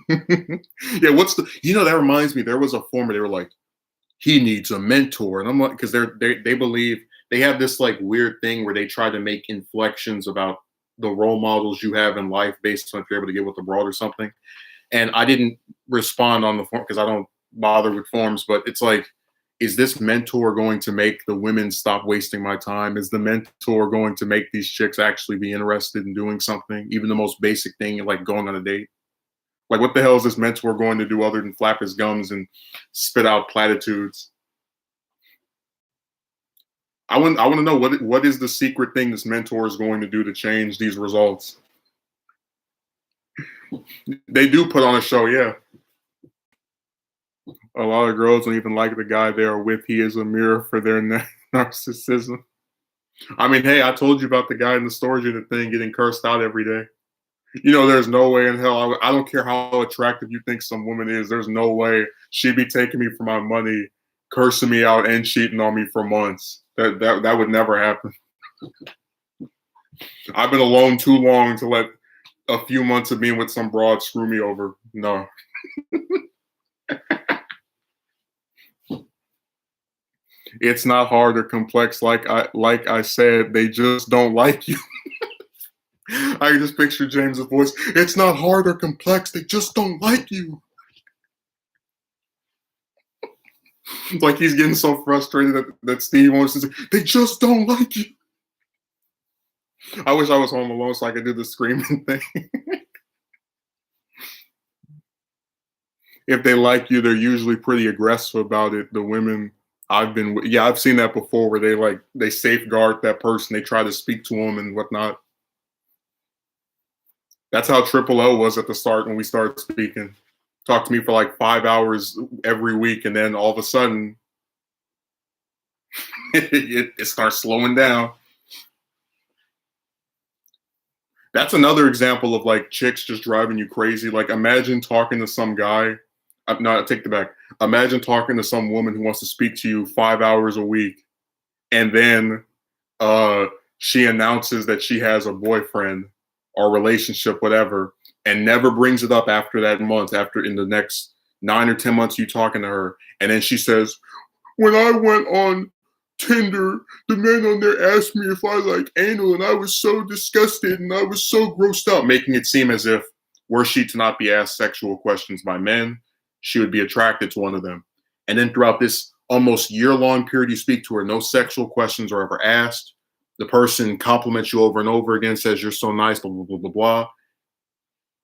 Yeah, that reminds me, there was a former, they were like, he needs a mentor. And I'm like, because they believe they have this like weird thing where they try to make inflections about the role models you have in life based on if you're able to get with the broad or something. And I didn't respond on the form because I don't bother with forms, but it's like, is this mentor going to make the women stop wasting my time? Is the mentor going to make these chicks actually be interested in doing something, even the most basic thing, like going on a date? Like, what the hell is this mentor going to do other than flap his gums and spit out platitudes? I want to know what is the secret thing this mentor is going to do to change these results. They do put on a show, yeah. A lot of girls don't even like the guy they are with. He is a mirror for their narcissism. I mean, hey, I told you about the guy in the storage unit thing getting cursed out every day. You know, there's no way in hell. I don't care how attractive you think some woman is. There's no way she'd be taking me for my money, cursing me out, and cheating on me for months. That would never happen. I've been alone too long to let a few months of being with some broad screw me over. No. It's not hard or complex. Like I said, they just don't like you. I can just picture James's voice. It's not hard or complex. They just don't like you. Like he's getting so frustrated that Steve wants to say, they just don't like you. I wish I was home alone so I could do the screaming thing. If they like you, they're usually pretty aggressive about it. The women I've seen that before where they safeguard that person. They try to speak to them and whatnot. That's how Triple L was at the start when we started speaking. Talked to me for like 5 hours every week, and then all of a sudden, it starts slowing down. That's another example of like chicks just driving you crazy. Like imagine talking to some guy. No, I take it back. Imagine talking to some woman who wants to speak to you 5 hours a week, and then she announces that she has a boyfriend or relationship, whatever, and never brings it up after that month, after in the next 9 or 10 months you talking to her. And then she says, when I went on Tinder, the man on there asked me if I like anal, and I was so disgusted and I was so grossed out, making it seem as if were she to not be asked sexual questions by men, she would be attracted to one of them. And then throughout this almost year-long period you speak to her, no sexual questions are ever asked. The person compliments you over and over again, says you're so nice, blah, blah, blah, blah, blah.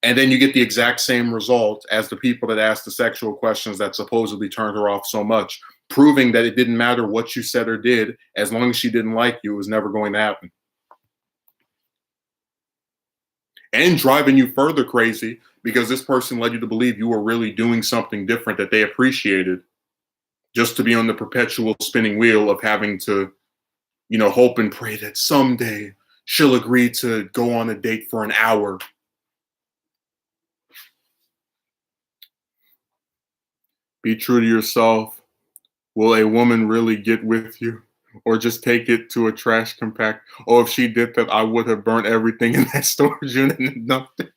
And then you get the exact same result as the people that asked the sexual questions that supposedly turned her off so much, proving that it didn't matter what you said or did. As long as she didn't like you, it was never going to happen. And driving you further crazy because this person led you to believe you were really doing something different that they appreciated, just to be on the perpetual spinning wheel of having to, you know, hope and pray that someday she'll agree to go on a date for an hour. Be true to yourself. Will a woman really get with you? Or just take it to a trash compact? Or if she did that, I would have burnt everything in that storage unit and dumped it.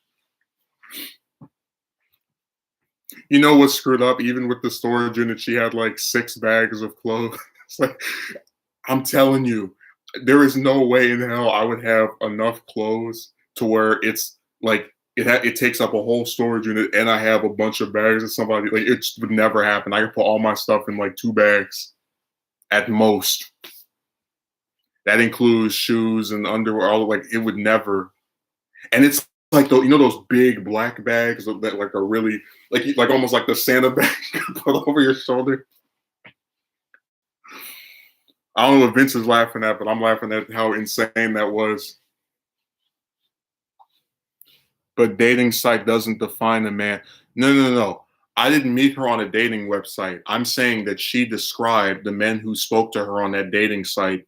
You know what's screwed up? Even with the storage unit, she had like 6 bags of clothes. It's like, I'm telling you, there is no way in hell I would have enough clothes to where it's like it takes up a whole storage unit, and I have a bunch of bags of somebody. Like it would never happen. I could put all my stuff in like 2 bags at most. That includes shoes and underwear. All like it would never. And it's like those big black bags that like are really like almost like the Santa bag you put over your shoulder. I don't know what Vince is laughing at, but I'm laughing at how insane that was. But dating site doesn't define a man. No. I didn't meet her on a dating website. I'm saying that she described the men who spoke to her on that dating site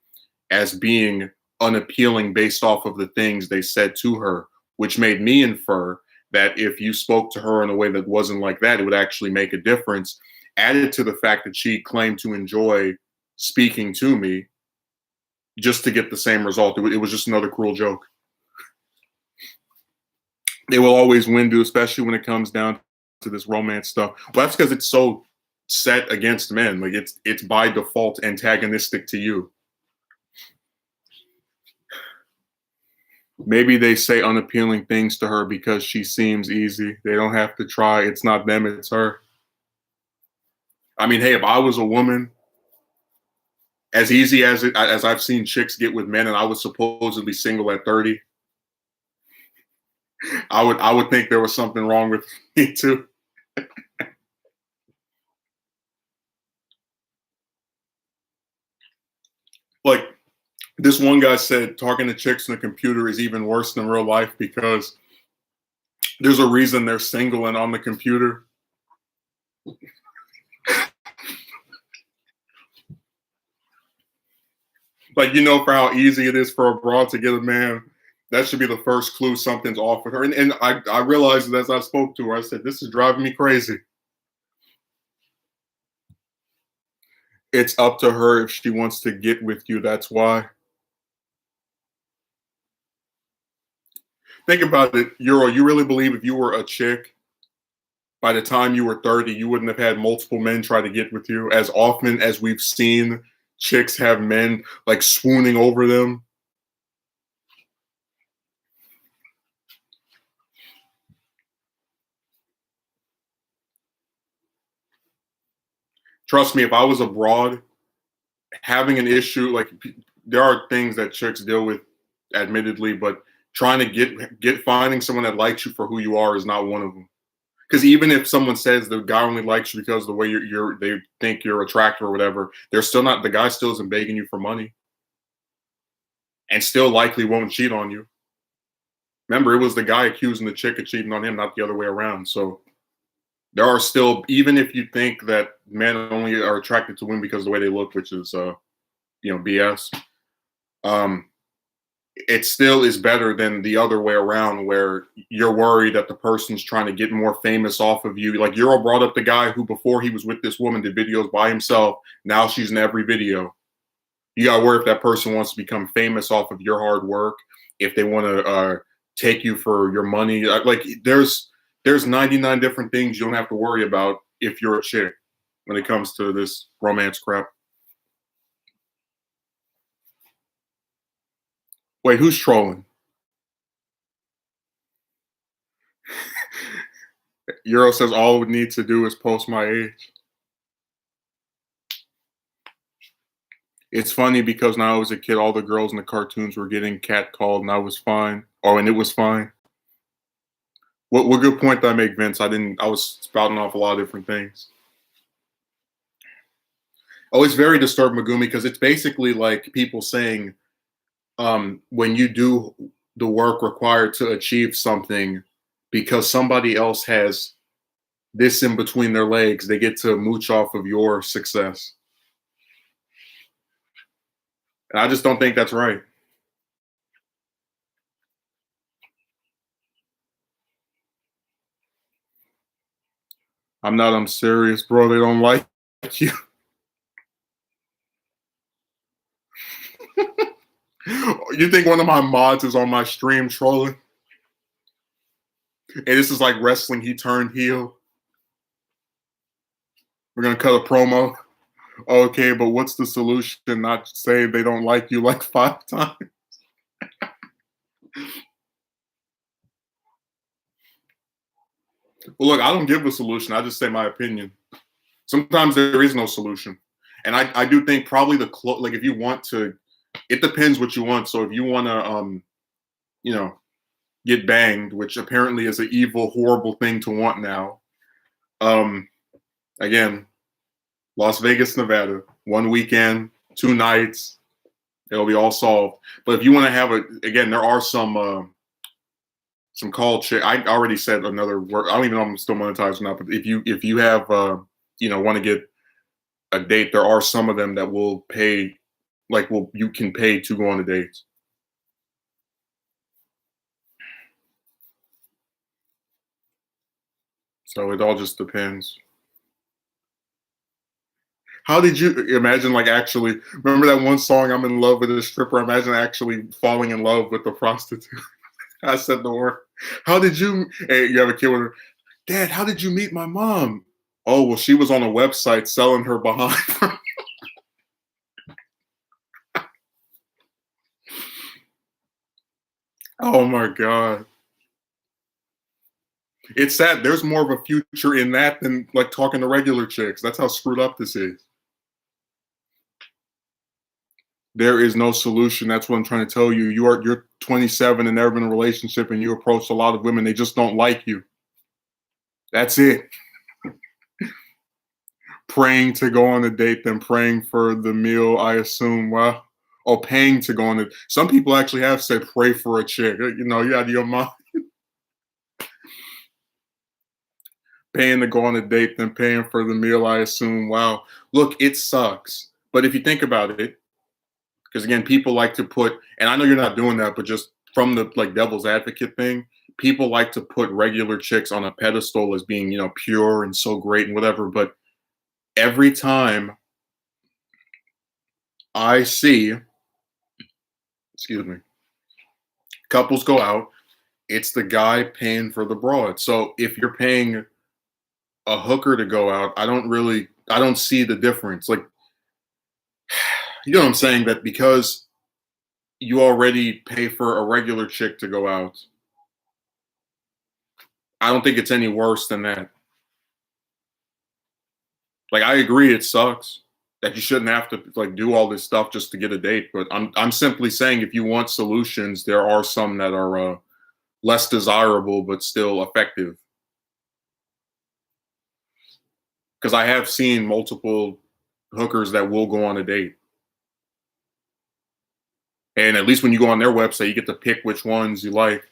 as being unappealing based off of the things they said to her, which made me infer that if you spoke to her in a way that wasn't like that, it would actually make a difference. Added to the fact that she claimed to enjoy speaking to me just to get the same result. It was just another cruel joke. They will always win, dude, especially when it comes down to this romance stuff. Well, that's because it's so set against men. Like it's by default antagonistic to you. Maybe they say unappealing things to her because she seems easy. They don't have to try. It's not them, it's her. I mean, hey, if I was a woman, as easy as I've seen chicks get with men, and I was supposedly single at 30, I would think there was something wrong with me too. Like this one guy said, talking to chicks on the computer is even worse than real life because there's a reason they're single and on the computer. Like, for how easy it is for a broad to get a man. That should be the first clue something's off with her. And I realized it as I spoke to her. I said, this is driving me crazy. It's up to her if she wants to get with you. That's why. Think about it, Euro. You really believe if you were a chick, by the time you were 30, you wouldn't have had multiple men try to get with you as often as we've seen chicks have men like swooning over them? Trust me, if I was abroad, having an issue like there are things that chicks deal with, admittedly, but trying to get finding someone that likes you for who you are is not one of them. Because even if someone says the guy only likes you because of the way they think you're attractive or whatever, they're still not, the guy still isn't begging you for money, and still likely won't cheat on you. Remember, it was the guy accusing the chick of cheating on him, not the other way around. So there are still, even if you think that men only are attracted to women because of the way they look, which is BS. It still is better than the other way around, where you're worried that the person's trying to get more famous off of you. Like Euro brought up the guy who, before he was with this woman, did videos by himself. Now she's in every video. You got to worry if that person wants to become famous off of your hard work, if they want to take you for your money. Like there's 99 different things you don't have to worry about if you're a chick when it comes to this romance crap. Wait, who's trolling? Euro says all I would need to do is post my age. It's funny because when I was a kid, all the girls in the cartoons were getting catcalled, and I was fine. Oh, and it was fine. What good point did I make, Vince? I was spouting off a lot of different things. Oh, it's very disturbing, Megumi, because it's basically like people saying, when you do the work required to achieve something, because somebody else has this in between their legs, they get to mooch off of your success. And I just don't think that's right. I'm serious, bro. They don't like you. You think one of my mods is on my stream trolling? And this is like wrestling. He turned heel. We're gonna cut a promo. Okay, but what's the solution? Not say they don't like you like 5 times. Well, look, I don't give a solution. I just say my opinion. Sometimes there is no solution, and I do think probably like if you want to, it depends what you want. So if you want to, you know, get banged, which apparently is an evil, horrible thing to want now. Again, Las Vegas, Nevada, 1 weekend, 2 nights, it'll be all solved. But if you want to have again, there are some call chick. I already said another word. I don't even know if I'm still monetized or not. But if you have want to get a date, there are some of them that will pay, like you can pay to go on a date. So it all just depends. How did you imagine, like, actually remember that one song, I'm in love with a stripper? Imagine actually falling in love with the prostitute. I said the word. How did you, hey, you have a kid with her? Dad, how did you meet my mom? Oh, well, she was on a website selling her behind. Oh my god. It's sad. There's more of a future in that than like talking to regular chicks. That's how screwed up this is. There is no solution. That's what I'm trying to tell you. You're 27 and never been in a relationship, and you approach a lot of women. They just don't like you. That's it. Praying to go on a date, then praying for the meal. I assume. Well, or paying to go on it. Some people actually have said pray for a chick. You know, you out of your mind. Paying to go on a date, then paying for the meal. I assume. Wow. Look, it sucks. But if you think about it, because again, people like to put, and I know you're not doing that, but just from the like devil's advocate thing, people like to put regular chicks on a pedestal as being, pure and so great and whatever. But every time I see, excuse me, couples go out, it's the guy paying for the broad. So if you're paying a hooker to go out, I don't see the difference. Like, you know what I'm saying? That because you already pay for a regular chick to go out, I don't think it's any worse than that. Like, I agree it sucks that you shouldn't have to like do all this stuff just to get a date, but I'm simply saying if you want solutions, there are some that are less desirable but still effective. Because I have seen multiple hookers that will go on a date, and at least when you go on their website, you get to pick which ones you like.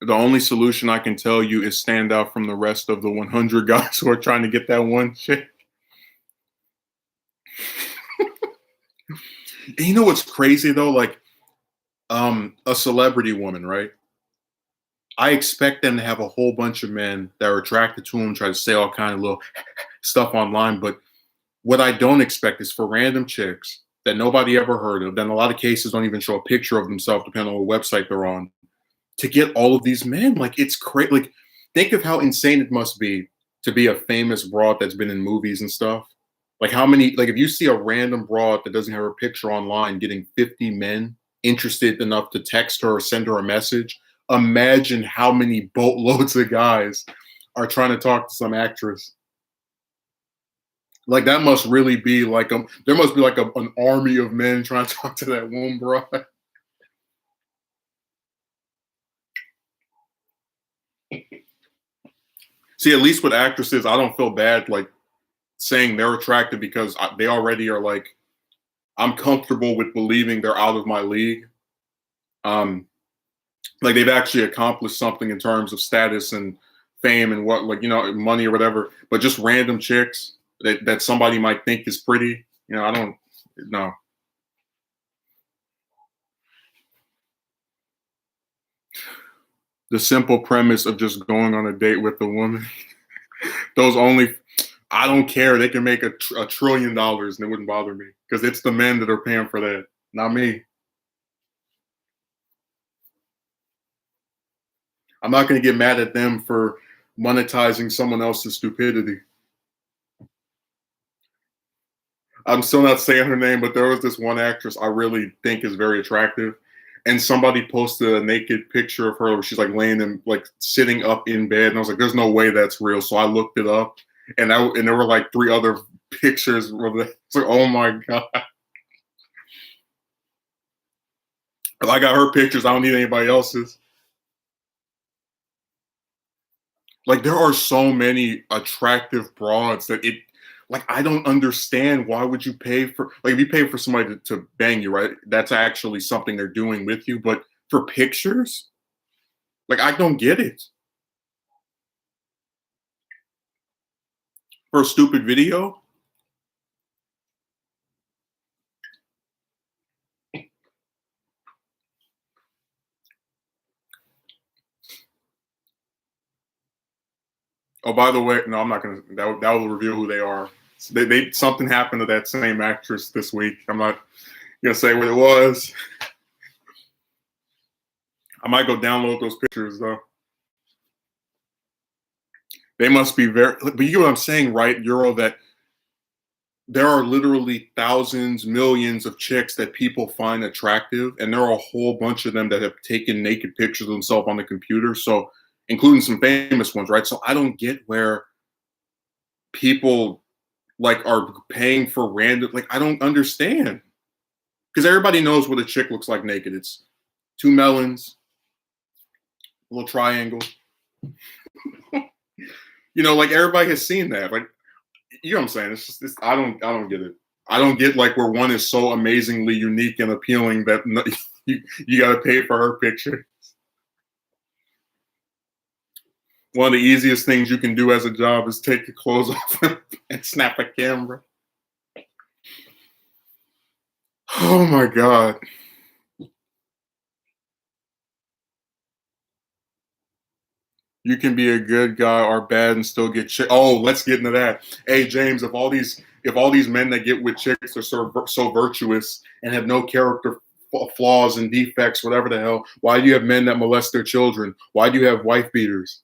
The only solution I can tell you is stand out from the rest of the 100 guys who are trying to get that one chick. And you know what's crazy though? Like, a celebrity woman, right? I expect them to have a whole bunch of men that are attracted to them, try to say all kind of little stuff online. But what I don't expect is for random chicks that nobody ever heard of, that in a lot of cases don't even show a picture of themselves, depending on what website they're on, to get all of these men. Like it's crazy. Like think of how insane it must be to be a famous broad that's been in movies and stuff. Like how many, like if you see a random broad that doesn't have her picture online getting 50 men interested enough to text her or send her a message, imagine how many boatloads of guys are trying to talk to some actress. Like that must really be like there must be like an army of men trying to talk to that one broad. See, at least with actresses, I don't feel bad like saying they're attractive because they already are like I'm comfortable with believing they're out of my league. Um, like they've actually accomplished something in terms of status and fame and what like money or whatever. But just random chicks that somebody might think is pretty, I don't know. The simple premise of just going on a date with a woman, those only I don't care. They can make $1 trillion and it wouldn't bother me because it's the men that are paying for that, not me. I'm not going to get mad at them for monetizing someone else's stupidity. I'm still not saying her name, but there was this one actress I really think is very attractive. And somebody posted a naked picture of her where she's like laying in, like sitting up in bed. And I was like, there's no way that's real. So I looked it up and there were like 3 other pictures. It's like, oh my God. If I got her pictures, I don't need anybody else's. Like there are so many attractive broads that it like I don't understand why would you pay for like if you pay for somebody to bang you, right? That's actually something they're doing with you, but for pictures, like I don't get it. For a stupid video? Oh, by the way, no, I'm not gonna. That will reveal who they are. They something happened to that same actress this week. I'm not gonna say what it was. I might go download those pictures though. They must be very, but you get what I'm saying, right, Euro, that there are literally thousands, millions of chicks that people find attractive, and there are a whole bunch of them that have taken naked pictures of themselves on the computer. So, including some famous ones, right? So I don't get where people like are paying for random. Like I don't understand because everybody knows what a chick looks like naked. It's two melons, a little triangle. Like everybody has seen that. Like you know what I'm saying? It's just I don't get it. I don't get like where one is so amazingly unique and appealing that you got to pay for her picture. One of the easiest things you can do as a job is take your clothes off and snap a camera. Oh my God. You can be a good guy or bad and still get chick. Oh, let's get into that. Hey James, if all these men that get with chicks are so virtuous and have no character flaws and defects, whatever the hell, why do you have men that molest their children? Why do you have wife beaters?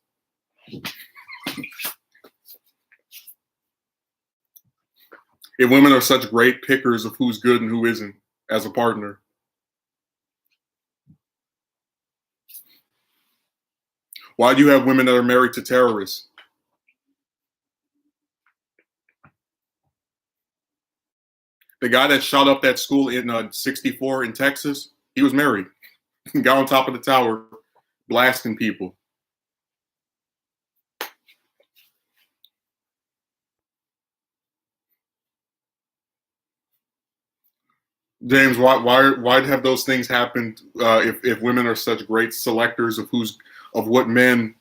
If women are such great pickers of who's good and who isn't as a partner. Why do you have women that are married to terrorists? The guy that shot up that school in '64 in Texas, he was married. Got on top of the tower, blasting people. James, why have those things happened if women are such great selectors of what men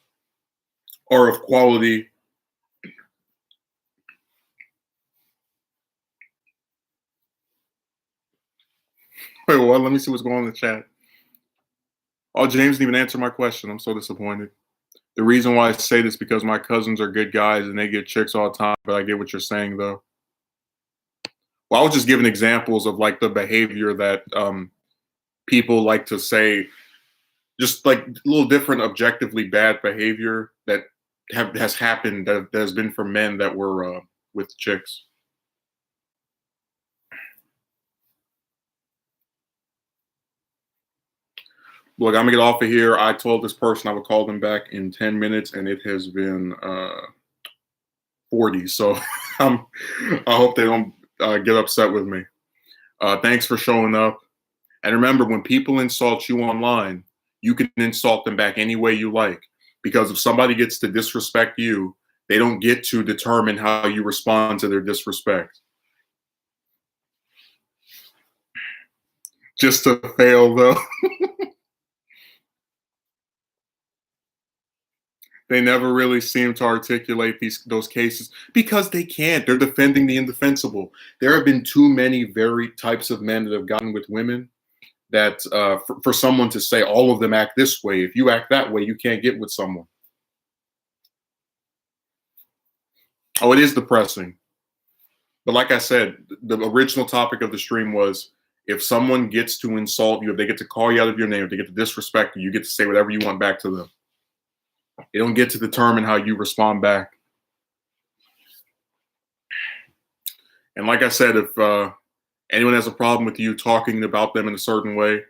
are of quality? Wait, what? Let me see what's going on in the chat. Oh, James didn't even answer my question. I'm so disappointed. The reason why I say this is because my cousins are good guys and they get chicks all the time, but I get what you're saying though. Well, I was just giving examples of like the behavior that people like to say, just like a little different, objectively bad behavior that has happened that has been for men that were with chicks. Look, I'm gonna get off of here. I told this person I would call them back in 10 minutes, and it has been 40. So I hope they don't get upset with me. Thanks for showing up. And remember, when people insult you online, you can insult them back any way you like. Because if somebody gets to disrespect you, they don't get to determine how you respond to their disrespect. Just to fail, though. They never really seem to articulate those cases because they can't. They're defending the indefensible. There have been too many very types of men that have gotten with women that for someone to say all of them act this way. If you act that way, you can't get with someone. Oh, it is depressing. But like I said, the original topic of the stream was if someone gets to insult you, if they get to call you out of your name, if they get to disrespect you, you get to say whatever you want back to them. They don't get to determine how you respond back. And like I said, if anyone has a problem with you talking about them in a certain way,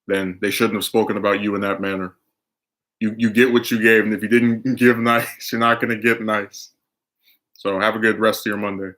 then they shouldn't have spoken about you in that manner. You get what you gave, and if you didn't give nice, you're not going to get nice. So have a good rest of your Monday.